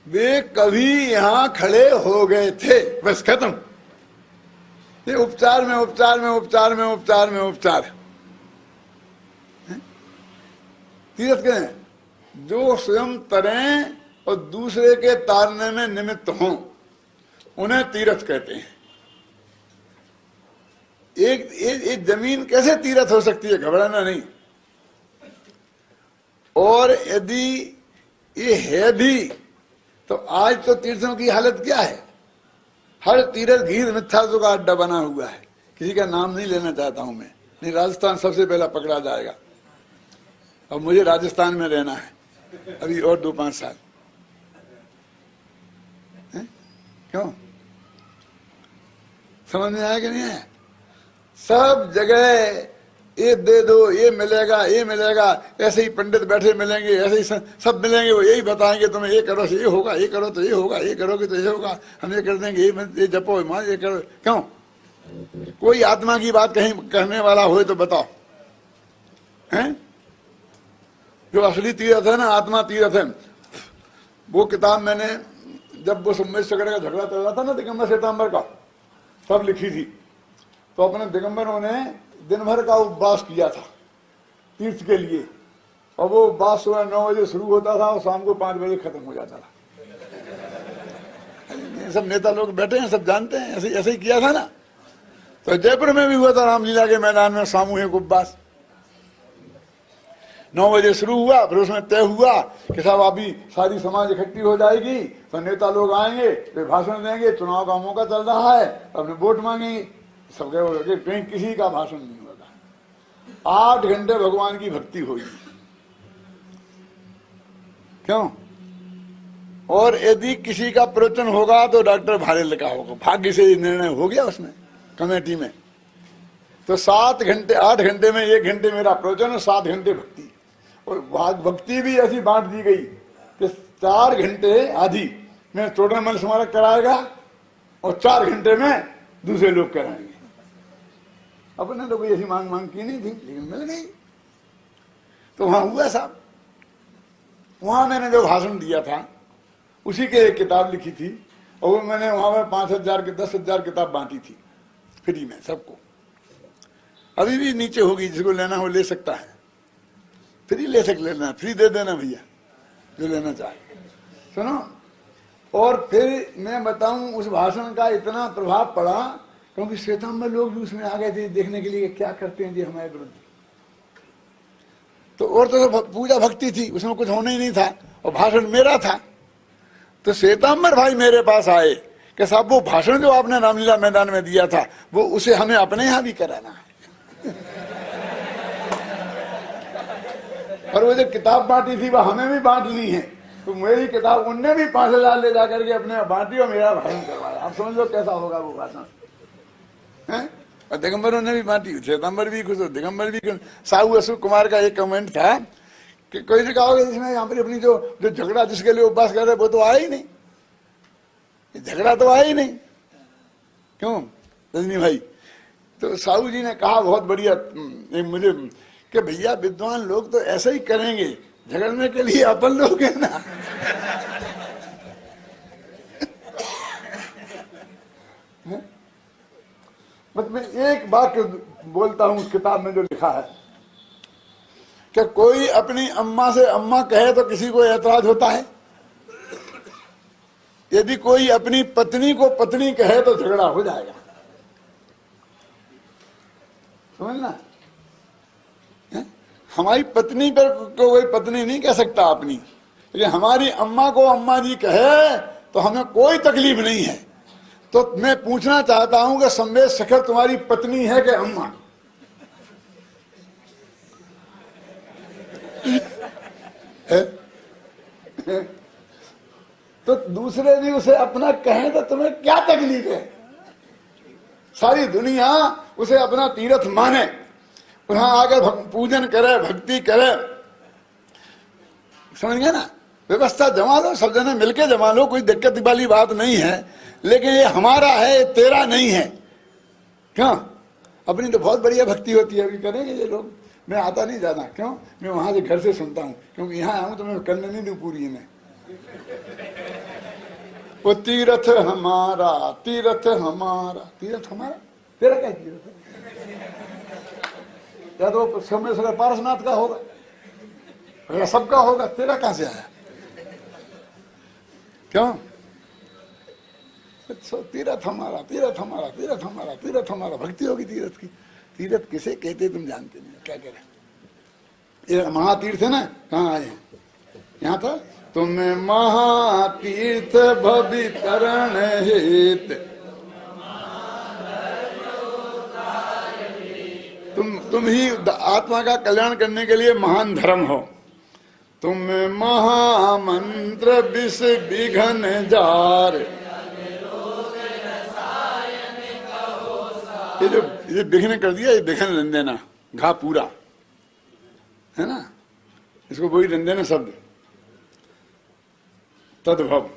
वे कभी यहां खड़े हो गए थे, बस खत्म। ये उपचार में उपचार में उपचार में उपचार में उपचार। तीर्थ क्या है? जो स्वयं तरें और दूसरे के तारने में निमित्त हों, उन्हें तीर्थ कहते हैं। एक जमीन कैसे तीर्थ हो सकती है? घबराना नहीं। और यदि ये है भी तो आज तो तीर्थों की हालत क्या है? हर तीर्थ घीर मिथ्यात्व का अड्डा बना हुआ है। किसी का नाम नहीं लेना चाहता हूं मैं, नहीं राजस्थान सबसे पहला पकड़ा जाएगा। और मुझे राजस्थान में रहना है अभी और 2-5 साल। क्यों? समझ में आया कि नहीं है? सब जगह ये दे दो, ये मिलेगा, ये मिलेगा, ऐसे ही पंडित बैठे मिलेंगे, ऐसे ही सब मिलेंगे, वो यही बताएंगे तुम्हें ये करो तो ये होगा, ये करो तो ये होगा, ये करोगे तो ये होगा, हम ये कर देंगे, ये जपो ये करो। क्यों? कोई आत्मा की बात कहीं कहने वाला हो तो बताओ, हैं? जो असली तीर्थ है ना, आत्मा तीर्थ है। वो किताब मैंने जब वो सम्मेद शिखर का झगड़ा चल रहा था ना दिगंबर श्वेतांबर का, तब लिखी थी। तो अपने दिगंबरों ने दिन भर का उपवास किया था तीर्थ के लिए, और वो उपवास सुबह 9 बजे शुरू होता था और शाम को 5 बजे खत्म हो जाता था। सब नेता लोग बैठे हैं, सब जानते हैं, ऐसे ही किया था ना। तो जयपुर में भी हुआ था रामलीला के मैदान में सामूहिक उपवास। 9 बजे शुरू हुआ, फिर उसमें तय हुआ कि साहब अभी सारी समाज इकट्ठी हो जाएगी, तो नेता लोग आएंगे, वे भाषण देंगे, चुनाव का मौका चल रहा है, अपने वोट मांगेंगे। सब कहीं किसी का भाषण नहीं होता। 8 घंटे भगवान की भक्ति होगी। क्यों? और यदि किसी का प्रवचन होगा तो डॉक्टर भारे लिखा होगा, भाग्य से निर्णय हो गया उसमें कमेटी में। तो 7 घंटे, 8 घंटे में 1 घंटे मेरा प्रवचन और 7 घंटे भक्ति। और भक्ति भी ऐसी बांट दी गई कि 4 घंटे आधी में टोटल स्मारक कराएगा और 4 घंटे में दूसरे लोग कराएंगे। अपने तो कोई ऐसी मांग की नहीं थी, लेकिन मिल गई। तो वहां हुआ साहब, वहां मैंने जो भाषण दिया था उसी के एक किताब लिखी थी, और वो मैंने वहां पर 5,000 के 10,000 किताब बांटी थी फ्री में सबको। अभी भी नीचे होगी, जिसको लेना हो ले सकता है, फ्री ले लेना, फ्री दे देना भैया जो लेना चाहे। सुनो, और फिर मैं बताऊं उस भाषण का इतना प्रभाव पड़ा, क्योंकि श्वेतांबर लोग भी उसमें आ गए थे देखने के लिए क्या करते हैं जी हमारे विरुद्ध। तो और तो पूजा भक्ति थी, उसमें कुछ होना ही नहीं था, और भाषण मेरा था। तो श्वेतांबर भाई मेरे पास आए कि साहब वो भाषण जो आपने रामलीला मैदान में दिया था वो उसे हमें अपने यहाँ भी कराना है। और वो जो किताब बांटी थी वो हमें भी बांटनी है, तो मेरी किताब उनने भी 5,000 ले जाकर के अपने बांटी और मेरा भाषण करवाया। आप समझ लो कैसा होगा वो भाषण है। और दिगंबरों ने भी बांटी, श्वेतांबर भी खुश, दिगंबर भी खुश। साहू अशोक कुमार का एक कमेंट था कि कोई ने कहा होगा इसमें यहाँ पर अपनी जो झगड़ा जिसके लिए उपवास कर रहे वो तो आया ही नहीं, झगड़ा तो आया ही नहीं, क्यों रजनी भाई? तो साहू जी ने कहा बहुत बढ़िया मुझे कि भैया विद्वान लोग तो ऐसे ही करेंगे, झगड़ने के लिए अपन लोग हैं ना। बस मैं एक वाक्य बोलता हूं उस किताब में जो लिखा है कि कोई अपनी अम्मा से अम्मा कहे तो किसी को ऐतराज होता है, यदि कोई अपनी पत्नी को पत्नी कहे तो झगड़ा हो जाएगा। समझना, हमारी पत्नी पर कोई पत्नी नहीं कह सकता अपनी, लेकिन हमारी अम्मा को अम्मा जी कहे तो हमें कोई तकलीफ नहीं है। तो मैं पूछना चाहता हूं कि संवेद शेखर तुम्हारी पत्नी है कि अम्मा? तो दूसरे भी उसे अपना कहें तो तुम्हें क्या तकलीफ है? सारी दुनिया उसे अपना तीर्थ माने, वहां आकर पूजन करे, भक्ति करे, समझ गए ना? व्यवस्था जमा लो, सब जने मिलके जमा लो, कोई दिक्कत वाली बात नहीं है, लेकिन ये हमारा है, ये तेरा नहीं है। क्यों? अपनी तो बहुत बढ़िया भक्ति होती है, अभी करेंगे ये लोग। मैं आता नहीं जाना, क्यों? मैं वहां से घर से सुनता हूँ, क्योंकि यहाँ आऊं तो मैं करने नहीं दूं पूरी में। वो तीर्थ हमारा, तीर्थ हमारा, तीर्थ हमारा, तेरा क्या तीर्थ है? या तो सोमेश्वर पारसनाथ का होगा या सबका होगा, तेरा कहां से आया? क्यों? तीर्थ हमारा, तीर्थ हमारा, तीर्थ हमारा, तीर्थ हमारा, भक्ति होगी तीर्थ की। तीर्थ किसे कहते तुम जानते नहीं, क्या करें? ये महातीर्थ है ना, कहाँ आए हैं? यहाँ था, तुम महातीर्थ भवितरण हेत, तुम ही आत्मा का कल्याण करने के लिए महान धर्म हो। तुम महामंत्र विष विघन जार, ये विघ्न कर दिया, ये विघन रन देना, घा पूरा है ना, इसको वही रन देना शब्द तद्भव।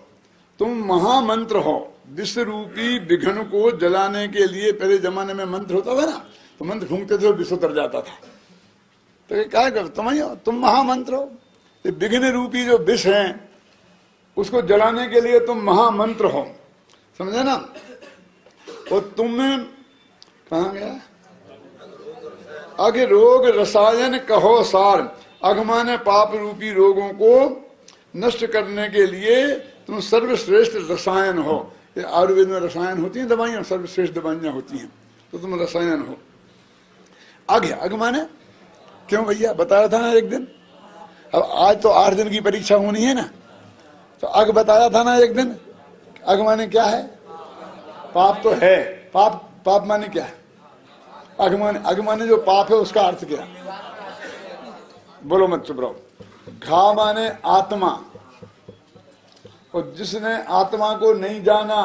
तुम महामंत्र हो, विश्व रूपी विघन को जलाने के लिए। पहले जमाने में मंत्र होता था ना, तो मंत्र फूंकते थे, विश्व तर जाता था। तो ये क्या कर, तुम ही हो, तुम महामंत्र हो। ये विघ्न रूपी जो विष है उसको जलाने के लिए तुम महामंत्र हो, समझे ना? और तुम कहाँ गया? आगे रोग रसायन कहो सार, अगमाने पाप रूपी रोगों को नष्ट करने के लिए तुम सर्वश्रेष्ठ रसायन हो। ये आयुर्वेद में रसायन होती हैं दवाइयां, सर्वश्रेष्ठ दवाइयां होती हैं, तो तुम रसायन हो। आगे अगमाने क्यों भैया? बताया था ना एक दिन। अब आज तो 8 दिन की परीक्षा होनी है ना, तो अग बताया था ना एक दिन। अग माने क्या है? पाप तो है। पाप, पाप माने क्या है? अग माने जो पाप है उसका अर्थ क्या? बोलो मत, चुप रहो। घा माने आत्मा, और जिसने आत्मा को नहीं जाना,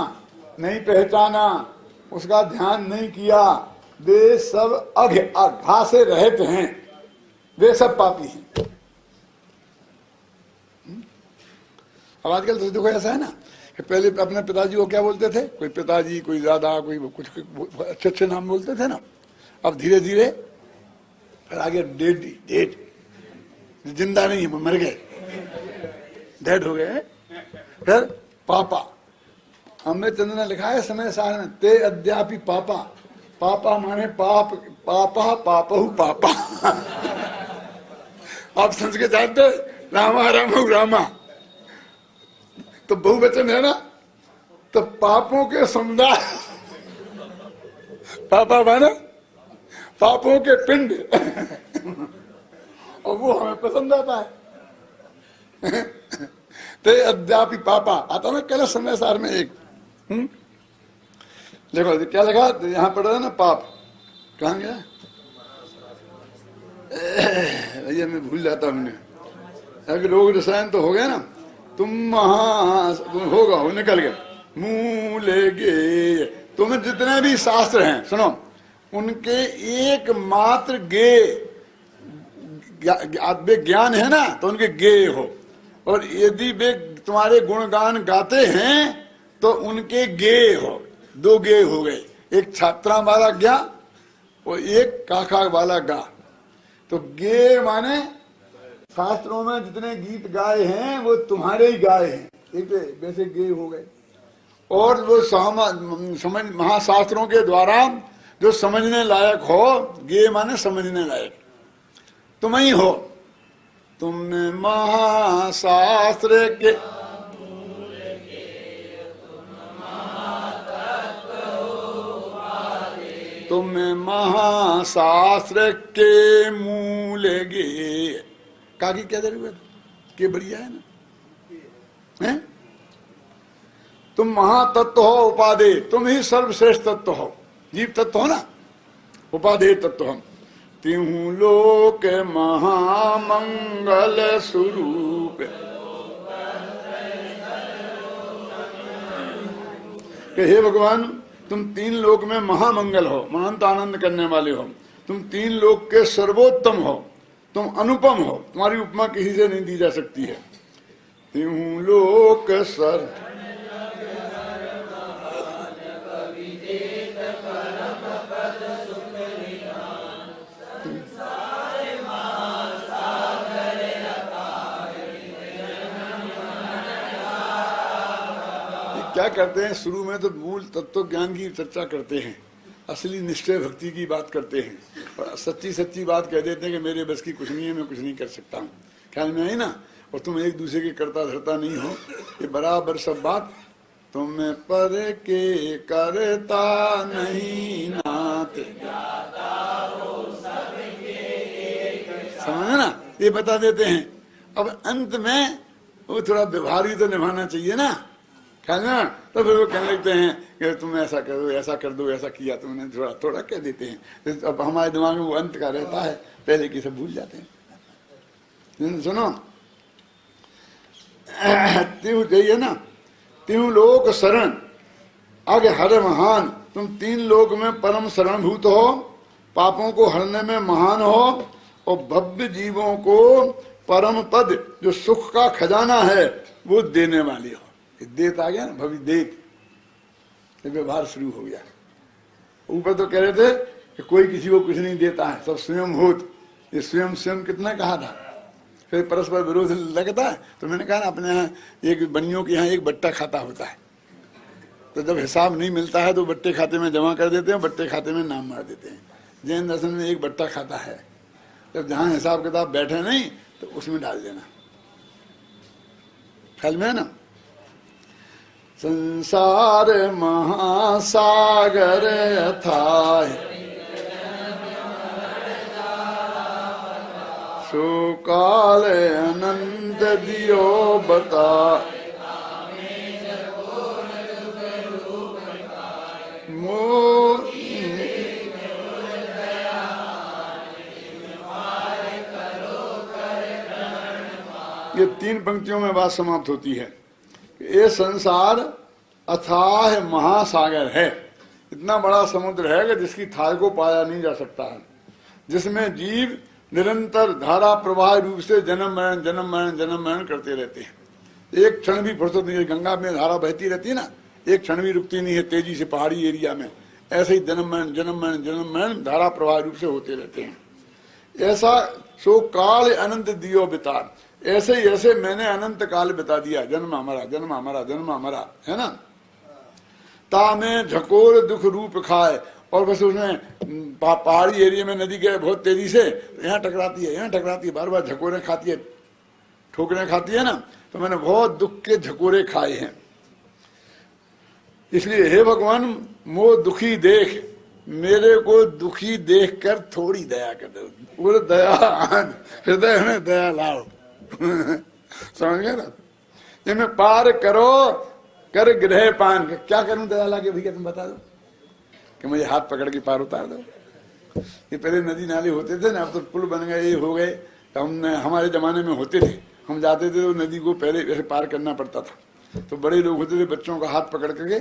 नहीं पहचाना, उसका ध्यान नहीं किया, वे सब घा से रहित हैं, वे सब पापी हैं। अब आजकल तो देखो ऐसा है ना कि पहले अपने पिताजी को क्या बोलते थे? कोई पिताजी, कोई दादा, कोई कुछ अच्छे अच्छे नाम बोलते थे ना। अब धीरे धीरे फिर आगे डेड जिंदा नहीं है, मर गए, डेड हो गए। फिर पापा, अमृतचंद्र ने लिखा है समय सार में, ते अद्यापि पापा। पापा माने पाप, पापा पापहु पापा। आप संस्कृत जानते? रामा रामहु रामा, तो बहुवचन है ना, तो पापों के समुदाय, पापा माना पापों के पिंड, और वो हमें पसंद आता है। ते अद्यापि पापा आता ना कल समय सार में एक, देखो क्या लगा यहाँ पढ़ रहा है ना, पाप कहाँ गया भैया, मैं भूल जाता हूँ। अगर रोग रसायन तो हो गया ना, तुम होगा हो निकल गए, मूलेगे। तुम्हें जितने भी शास्त्र हैं सुनो, उनके एकमात्र वे ज्ञान है ना, तो उनके गे हो। और यदि वे तुम्हारे गुणगान गाते हैं तो उनके गे हो। दो गे हो गए, एक छात्रा वाला ज्ञा और एक काका वाला गा। तो गे माने शास्त्रों में जितने गीत गाए हैं वो तुम्हारे ही गाए हैं, एक वैसे गे हो गए। और वो समझ महाशास्त्रों के द्वारा जो समझने लायक हो, गे माने समझने लायक, तुम ही हो। तुमने महाशास्त्र के तुम्हें महाशास्त्र के मूल गे। काकी क्या जरूरत के बढ़िया है ना, हैं? तुम महातत्व हो उपाधे, तुम ही सर्वश्रेष्ठ तत्व हो, जीव तत्व हो ना, उपाधे तत्व हम। तिहु लोक महामंगल स्वरूप, हे भगवान तुम तीन लोक में महामंगल हो, अनंत आनंद करने वाले हो, तुम तीन लोक के सर्वोत्तम हो, तुम अनुपम हो, तुम्हारी उपमा किसी से नहीं दी जा सकती है। तिहु लोक सर क्या करते हैं, शुरू में तो मूल तत्व ज्ञान की चर्चा करते हैं, असली निश्चय भक्ति की बात करते हैं, और सच्ची सच्ची बात कह देते हैं कि मेरे बस की कुछ नहीं है, मैं कुछ नहीं कर सकता हूँ। ख्याल में आई ना, और तुम एक दूसरे के करता धरता नहीं हो, ये बराबर सब बात। तुम्हें पर के करता नहीं नाते, समझे ना, ये बता देते हैं। अब अंत में वो थोड़ा व्यवहार भी तो निभाना चाहिए ना, ख्याल ना, तो फिर वो कहने लगते हैं कि तुम ऐसा कर दो, ऐसा कर दो, ऐसा किया तुमने, थोड़ा थोड़ा कह देते हैं। तो अब हमारे दिमाग में वो अंत का रहता है, पहले की सब भूल जाते हैं। सुनो, त्यों चाहिए ना, त्यों लोक शरण आगे हर महान, तुम तीन लोक में परम शरणभूत हो, पापों को हरने में महान हो, और भव्य जीवों को परम पद जो सुख का खजाना है वो देने वाली हो। देत आ गया ना, भवि देत, व्यवहार शुरू हो गया। ऊपर तो कह रहे थे कि कोई किसी को कुछ नहीं देता है, सब स्वयं भूत। ये स्वयं स्वयं कितना कहा था, फिर परस्पर विरोध लगता है। तो मैंने कहा ना, अपने यहाँ एक बनियों के यहाँ एक बट्टा खाता होता है, तो जब हिसाब नहीं मिलता है तो बट्टे खाते में जमा कर देते हैं, बट्टे खाते में नाम मार देते हैं। जैन दर्शन में एक बट्टा खाता है, जब जहाँ हिसाब किताब बैठे नहीं तो उसमें डाल देना। ख्याल में है ना, संसार महासागर अथाह, सो काल अनंत दियो बता, ये तीन पंक्तियों में बात समाप्त होती है। ये संसार अथाह महासागर है, इतना बड़ा समुद्र है कि जिसकी थाह को पाया नहीं जा सकता है, जिसमें जीव निरंतर धारा प्रवाह रूप से जन्म मरण जन्म मरण जन्म मरण करते रहते हैं। एक क्षण भी फुर्सत नहीं है। गंगा में धारा बहती रहती है ना, एक क्षण भी रुकती नहीं है तेजी से पहाड़ी एरिया में। ऐसे ही जन्म मरण जन्म मरण जन्म मरण धारा प्रवाह रूप से होते रहते हैं। ऐसा सो काल अनंत दियो बितार, ऐसे ही ऐसे मैंने अनंत काल बिता दिया, जन्म हमारा जन्म हमारा जन्म हमारा, है ना। ता में झकोर दुख रूप खाए, और बस उसमें पहाड़ी एरिया में नदी के बहुत तेजी से यहाँ टकराती है, यहाँ टकराती है, बार बार झकोरें खाती है, ठोकरें खाती है ना, तो तो मैंने बहुत दुख के झकोरे खाए हैं। इसलिए हे भगवान, मो दुखी देख, मेरे को दुखी देखकर थोड़ी दया कर दो। बोले दया, हृदय में दया लाओ। समझ गए ना? इनमें पार करो कर गृह पान। क्या करूं दया लाके भैया, तुम बता दो कि मुझे हाथ पकड़ के पार उतार दो। ये पहले नदी नाले होते थे ना, अब तो पुल बन गए, ये हो गए। तो हमने, हमारे जमाने में होते थे, हम जाते थे तो नदी को पहले ऐसे पार करना पड़ता था। तो बड़े लोग होते थे, बच्चों का हाथ पकड़ करके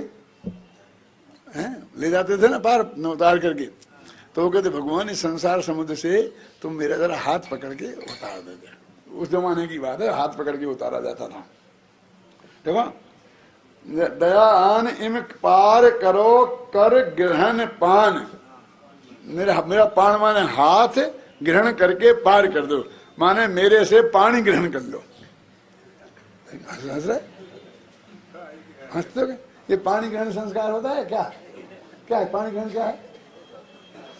ले जाते थे ना पार, उतार करके। तो वो कहते भगवान इस संसार समुद्र से तुम मेरा जरा हाथ पकड़ के उतार देते। उस जमाने की बात है, हाथ पकड़ के उतारा जाता था। देखो, दया आन इम पार करो कर ग्रहण पान। मेरा पान माने हाथ ग्रहण करके पार कर दो, माने मेरे से पानी ग्रहण कर लो। हंस रहे, हंसते हो? ये पानी ग्रहण संस्कार होता है क्या? क्या है पानी ग्रहण? क्या है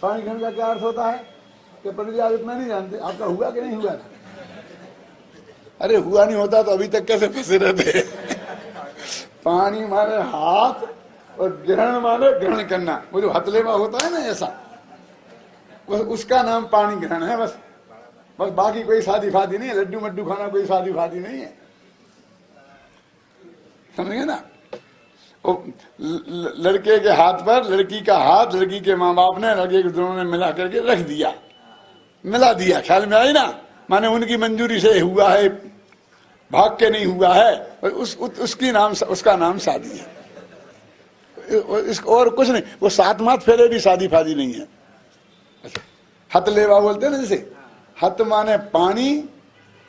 पानी ग्रहण का क्या अर्थ होता है? कि पंडित जी आप इतना नहीं जानते, आपका हुआ कि नहीं हुआ था? अरे हुआ नहीं होता तो अभी तक कैसे फंसे रहते? पानी माने हाथ और ग्रहण माने ग्रहण करना। वो जो हथलेवा होता है ना ऐसा, उसका नाम पानी ग्रहण है। बस बाकी कोई शादी फादी नहीं है। लड्डू मड्डू खाना कोई शादी फादी नहीं है, समझ गए ना? लड़के के हाथ पर लड़की का हाथ, लड़की के माँ बाप ने, लड़के के दोनों ने मिला करके रख दिया, मिला दिया। ख्याल में आई ना? माने उनकी मंजूरी से हुआ है, भाग के नहीं हुआ है। उसका नाम शादी है। और कुछ नहीं। वो 7 माथ फेरे भी शादी फादी नहीं है। हथ लेवा बोलते हैं ना, जैसे हथ माने पानी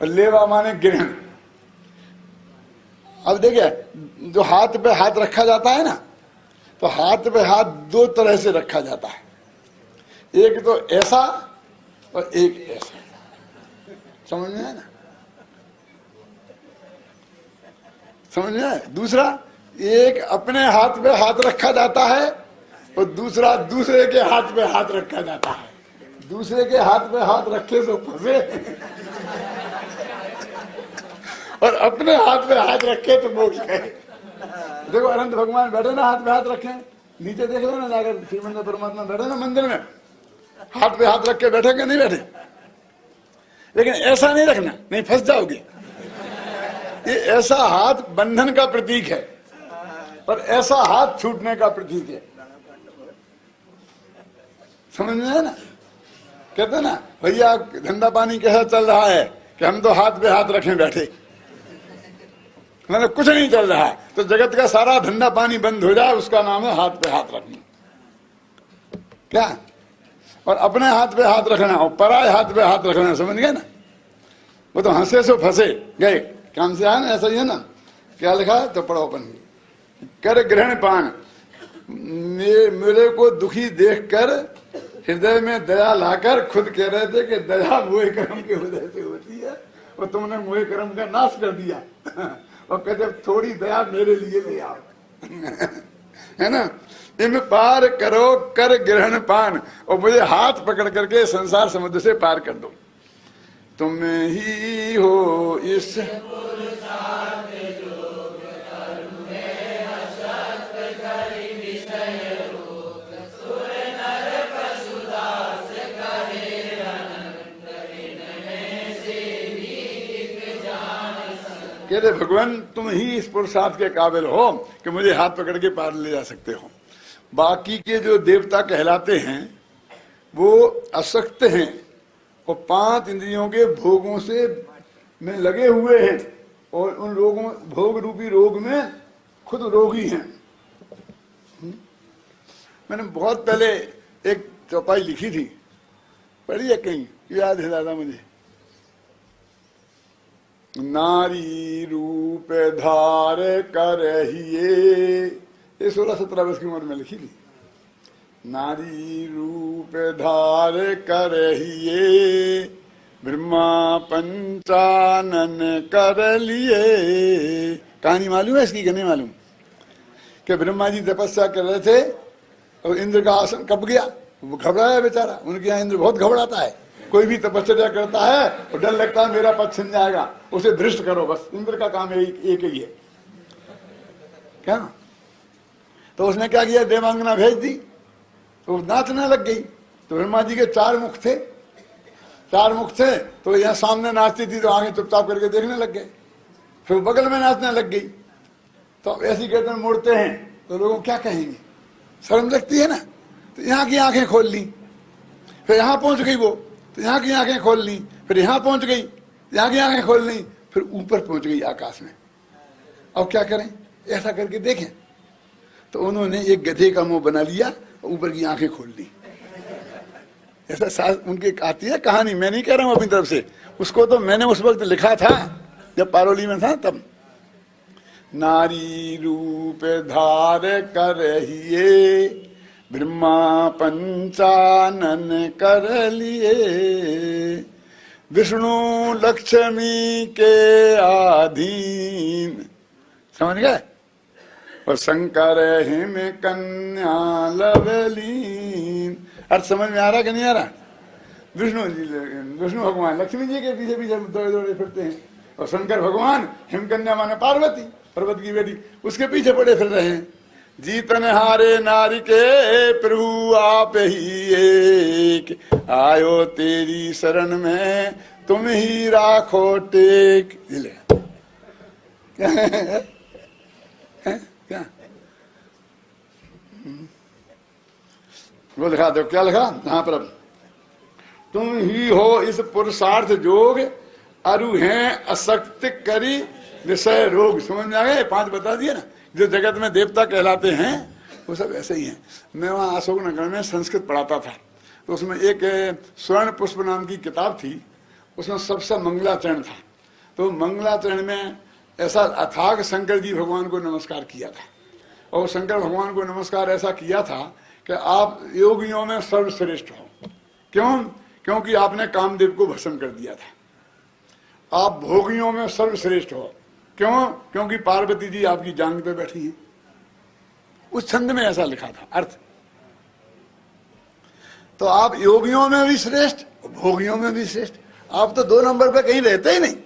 और लेवा माने ग्रहण। अब देखिए, जो हाथ पे हाथ रखा जाता है ना, तो हाथ पे हाथ 2 तरह से रखा जाता है। एक तो ऐसा और एक ऐसा। समझ में आया ना? समझ में आया? दूसरा, एक अपने हाथ पे हाथ रखा जाता है और दूसरा दूसरे के हाथ पे हाथ रखा जाता है। दूसरे के हाथ पे हाथ रखे तो फंसे और अपने हाथ पे हाथ रखे तो मोक्ष गए। देखो अनंत भगवान बैठे ना, हाथ पे हाथ रखे, नीचे देख लो ना जाकर, श्रीमंद परमात्मा बैठे ना मंदिर में, हाथ पे हाथ रख के बैठे कि नहीं बैठे? लेकिन ऐसा नहीं रखना, नहीं फंस जाओगे। ये ऐसा हाथ बंधन का प्रतीक है और ऐसा हाथ छूटने का प्रतीक है। समझ में है ना? कहते ना भैया धंधा पानी कैसा चल रहा है, कि हम तो हाथ पे हाथ रखे बैठे, मतलब कुछ नहीं चल रहा है। तो जगत का सारा धंधा पानी बंद हो जाए, उसका नाम है हाथ पे हाथ रखना। क्या? और अपने हाथ पे हाथ रखना और पराए हाथ पे हाथ रखना, समझ गए ना? वो तो हंसे सो फंसे गए, काम से आया ना? ऐसा ही है ना? क्या लिखा है तो पढ़ो अपन। कर ग्रहण पान, मेरे को दुखी देखकर हृदय में दया लाकर खुद कह रहे थे कि दया मोहे कर्म के हृदय से होती है, और तुमने मोहे कर्म का नाश कर दिया। और कहते थोड़ी दया मेरे लिए ले आओ। है ना? इम पार करो कर ग्रहण पान, और मुझे हाथ पकड़ करके संसार समुद्र से पार कर दो। तुम ही हो इस कहते भगवान तुम ही इस पुरुषार्थ के काबिल हो कि मुझे हाथ पकड़ के पार ले जा सकते हो। बाकी के जो देवता कहलाते हैं वो असक्त हैं और 5 इंद्रियों के भोगों से में लगे हुए हैं, और उन रोगों, भोग रूपी रोग में खुद रोगी हैं। मैंने बहुत पहले एक चौपाई लिखी थी, पढ़ी है कहीं, याद है दादा मुझे। नारी रूप धार करहिए, ये 16-17 वर्ष की उम्र में लिखी थी। नारी रूप धार करहिए, ब्रह्मा पंचानन कर लिए। कहानी मालूम है इसकी कि नहीं मालूम? कि ब्रह्मा जी तपस्या कर रहे थे और इंद्र का आसन कब गया, वो घबराया बेचारा। उनके यहाँ इंद्र बहुत घबराता है, कोई भी तपस्या करता है और डर लगता है मेरा पद छिन जाएगा, उसे धृष्ट करो, बस इंद्र का काम एक ही है क्या। तो उसने क्या किया, देवांगना भेज दी तो नाचने लग गई। तो ब्रह्मा जी के 4 मुख थे, 4 मुख थे, तो यहाँ सामने नाचती थी तो आगे चुपचाप करके देखने लग गए, फिर बगल में नाचने लग गई। तो ऐसी गर्दन मोड़ते हैं तो लोग क्या कहेंगे, शर्म लगती है ना। तो यहाँ की आंखें खोल ली, फिर यहाँ पहुंच गई वो, तो यहाँ की आंखें खोल ली, फिर यहाँ पहुंच गई, यहाँ की आंखें खोल ली, फिर ऊपर पहुंच गई आकाश में। अब क्या करें, ऐसा करके देखें। तो उन्होंने एक गधे का मुंह बना लिया, ऊपर की आंखें खोल ली। ऐसा उनकी आती है कहानी, मैं नहीं कह रहा हूं अपनी तरफ से, उसको तो मैंने उस वक्त लिखा था जब पारोली में था तब। नारी रूप धार करहिए, ब्रह्मा पंचानन कर लिए, विष्णु लक्ष्मी के अधीन, समझ गए, और शंकर हिम कन्या लवलीन। अर्थ समझ में आ रहा कि नहीं आ रहा। विष्णु भगवान लक्ष्मी जी के पीछे पीछे दौड़े दौड़े फिरते हैं, और शंकर भगवान हिमकन्या माने पार्वती, पर्वत की बेटी, उसके पीछे पड़े फिर रहे हैं। जीतन हारे नारी के प्रभु आप ही एक, आयो तेरी शरण में तुम ही राखो टेक। क्या है? क्या वो लिखा दो, क्या लिखा यहाँ पर, अब तुम ही हो इस पुरुषार्थ जोग, अरु हैं असक्त करी विषय रोग। समझ में आ गए, 5 बता दिए ना। जो जगत में देवता कहलाते हैं वो सब ऐसे ही हैं। मैं वहाँ अशोक नगर में संस्कृत पढ़ाता था, तो उसमें एक स्वर्ण पुष्प नाम की किताब थी, उसमें सबसे मंगलाचरण था। तो मंगलाचरण में ऐसा अथाग शंकर जी भगवान को नमस्कार किया था, और शंकर भगवान को नमस्कार ऐसा किया था कि आप योगियों में सर्वश्रेष्ठ हो। क्यों? क्योंकि आपने कामदेव को भस्म कर दिया था। आप भोगियों में सर्वश्रेष्ठ हो। क्यों? क्योंकि पार्वती जी आपकी जांग पे बैठी हैं। उस छंद में ऐसा लिखा था अर्थ। तो आप योगियों में भी श्रेष्ठ, भोगियों में भी श्रेष्ठ। आप तो 2 नंबर पे कहीं रहते ही नहीं।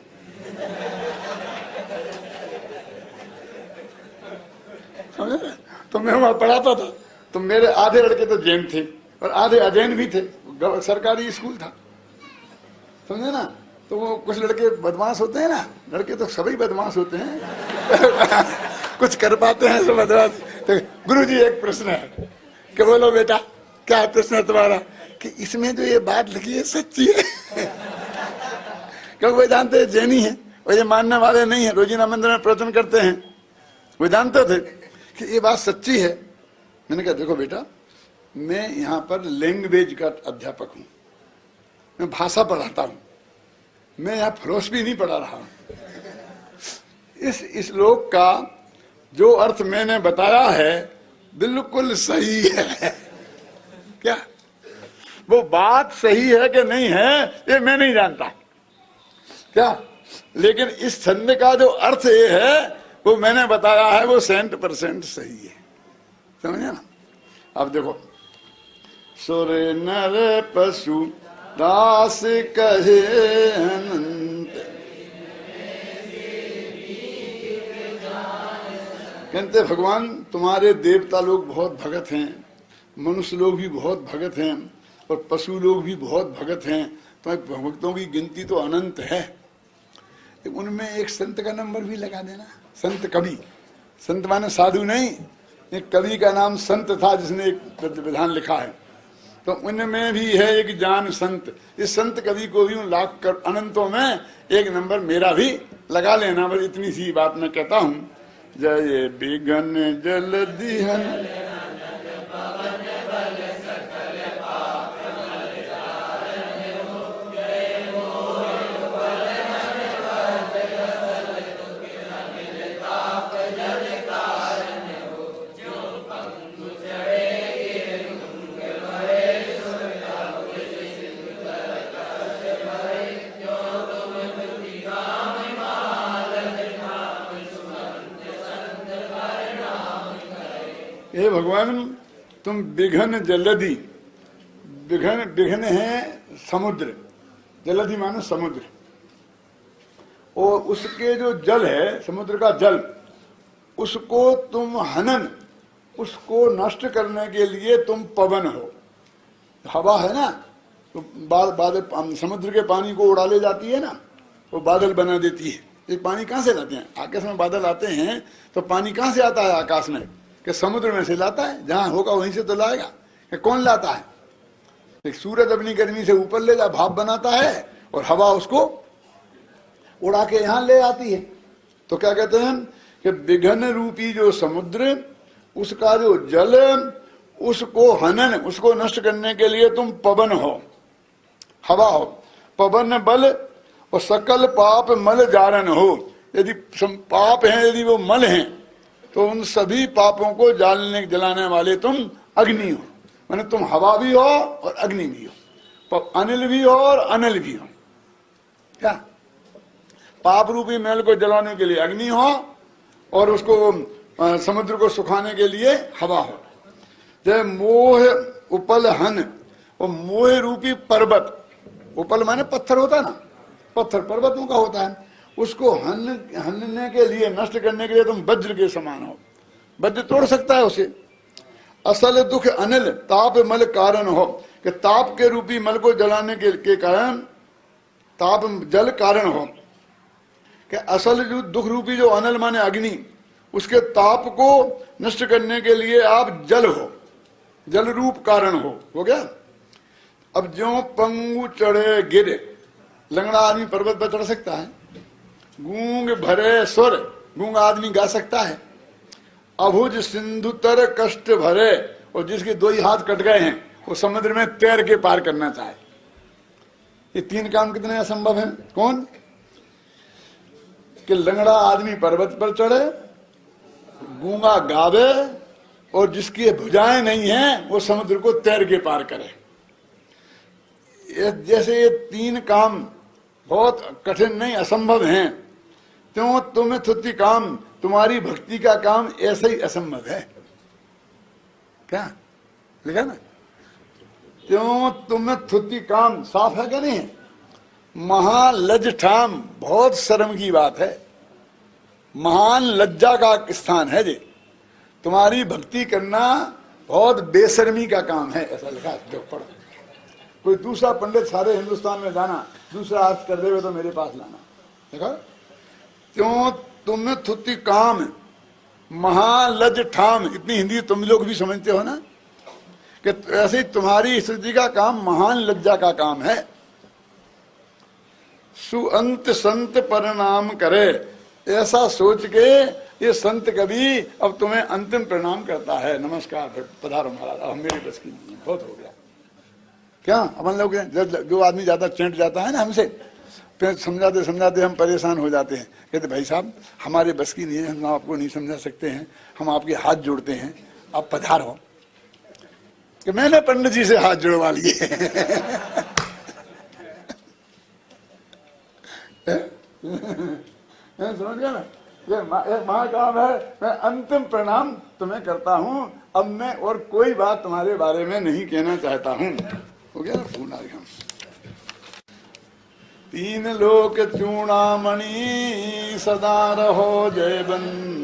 तो मैं वहां पढ़ाता था, तो मेरे आधे लड़के तो जैन थे और आधे अजैन भी थे, सरकारी स्कूल था, समझे ना। तो वो कुछ लड़के बदमाश होते हैं ना, लड़के तो सभी बदमाश होते हैं कुछ कर पाते हैं सब बदमाश। तो गुरुजी एक प्रश्न है कि बोलो बेटा क्या प्रश्न है तुम्हारा, कि इसमें जो ये बात लिखी है सच्ची है क्योंकि वो जानते हैं जैनी है, वो ये मानने वाले नहीं है, रोजीना मंदिर में प्रवचन करते हैं, वो जानते थे कि ये बात सच्ची है। मैंने कहा देखो बेटा, मैं यहाँ पर लैंग्वेज का अध्यापक हूँ, मैं भाषा पढ़ाता हूँ, मैं यहाँ फिलोसफी नहीं पढ़ा रहा हूँ। इस श्लोक का जो अर्थ मैंने बताया है बिल्कुल सही है। क्या वो बात सही है कि नहीं है ये मैं नहीं जानता, क्या, लेकिन इस छंद का जो अर्थ ये है वो मैंने बताया है, वो 100% सही है। समझे ना। अब देखो, सुर नर पशु दास कहे अनंत, कहते भगवान तुम्हारे देवता लोग बहुत भगत हैं, मनुष्य लोग भी बहुत भगत हैं, और पशु लोग भी बहुत भगत हैं, तुम्हारे भक्तों की गिनती तो अनंत है। उनमें एक संत का नंबर भी लगा देना, संत कवि। संत माने साधु नहीं, एक कवि का नाम संत था जिसने एक विधान लिखा है, तो उनमें भी है एक जान संत। इस संत कवि को भी उन लाख कर अनंतों में एक नंबर मेरा भी लगा लेना। बस इतनी सी बात मैं कहता हूँ। जय बिघन जल दिहन हे भगवान तुम बिघन जलधि, बिघन है समुद्र, जलधि माने समुद्र, और उसके जो जल है, समुद्र का जल, उसको तुम हनन, उसको नष्ट करने के लिए तुम पवन हो। हवा है ना, तो बादल समुद्र के पानी को उड़ा ले जाती है ना, वो बादल बना देती है। ये पानी कहाँ से लाते हैं? आकाश में बादल आते हैं तो पानी कहाँ से आता है आकाश में? कि समुद्र में से लाता है, जहां होगा वहीं से तो लाएगा। कि कौन लाता है? एक सूरज अपनी गर्मी से ऊपर ले जा, भाप बनाता है, और हवा उसको उड़ा के यहां ले आती है। तो क्या कहते हैं कि विघन रूपी जो समुद्र, उसका जो जल, उसको हनन, उसको नष्ट करने के लिए तुम पवन हो, हवा हो। पवन बल और सकल पाप मल जारन हो। यदि पाप हैं, यदि वो मल हैं, तो उन सभी पापों को जलाने वाले तुम अग्नि हो। माने तुम हवा भी हो और अग्नि भी हो, अनिल भी हो और अनल भी हो। क्या? पाप रूपी मैल को जलाने के लिए अग्नि हो, और उसको समुद्र को सुखाने के लिए हवा हो। जय मोह उपल हन, और मोह रूपी पर्वत, उपल माने पत्थर होता है ना, पत्थर पर्वतों का होता है, उसको हनने के लिए, नष्ट करने के लिए तुम वज्र के समान हो। वज्र तोड़ सकता है उसे। असल दुख अनिल ताप मल कारण हो, कि ताप के रूपी मल को जलाने के कारण, ताप जल कारण हो। कि असल जो दुख रूपी जो अनिल माने अग्नि, उसके ताप को नष्ट करने के लिए आप जल हो, जल रूप कारण हो गया। अब ज्यों पंगु चढ़े गिर, लंगड़ा आदमी पर्वत पर चढ़ सकता है। गूंग भरे स्वर, गूंग आदमी गा सकता है। अभुज सिंधु तर कष्ट भरे, और जिसके दो ही हाथ कट गए हैं वो समुद्र में तैर के पार करना चाहे। ये तीन काम कितने असंभव हैं? कौन? कि लंगड़ा आदमी पर्वत पर चढ़े, गूंगा गावे, और जिसकी भुजाएं नहीं हैं वो समुद्र को तैर के पार करे। जैसे ये तीन काम बहुत कठिन नहीं, असंभव हैं, त्यों तुम्हें थुति काम, तुम्हारी भक्ति का काम ऐसे ही असंभव है। क्या लिखा ना? त्यों तुम्हें थुति काम, साफ है क्या नहीं है? महालज ठाम, बहुत शर्म की बात है, महान लज्जा का स्थान है जी। तुम्हारी भक्ति करना बहुत बेशर्मी का काम है, ऐसा लिखा है। जो पढ़ो, कोई दूसरा पंडित सारे हिंदुस्तान में जाना, दूसरा अर्थ कर देवे तो मेरे पास लाना। देखा? क्यों तुम्हें थुति काम, महालज ठाम, इतनी हिंदी तुम लोग भी समझते हो ना, कि ऐसे ही तुम्हारी स्तुति का काम महान लज्जा का काम है। सुअंत संत प्रणाम करे, ऐसा सोच के ये संत कभी अब तुम्हें अंतिम प्रणाम करता है। नमस्कार, पधारो महाराज, अब मेरे बस की नहीं, बहुत हो गया। क्या अपन लोग, जो आदमी ज्यादा चेंट जाता है ना हमसे, फिर समझाते समझाते हम परेशान हो जाते हैं। कहते भाई साहब हमारे बस की नहीं है, हम आपको नहीं समझा सकते हैं, हम आपके हाथ जोड़ते हैं, आप पधारो। कि मैंने पंडित जी से हाथ जुड़वा लिए। समझ गया ना? ये महाकाम है, मैं अंतिम प्रणाम तुम्हें करता हूं, अब मैं और कोई बात तुम्हारे बारे में नहीं कहना चाहता हूं। हो गया ना? फोन आ गया। तीन लोक चूड़ामणि सदा रहो जय बंद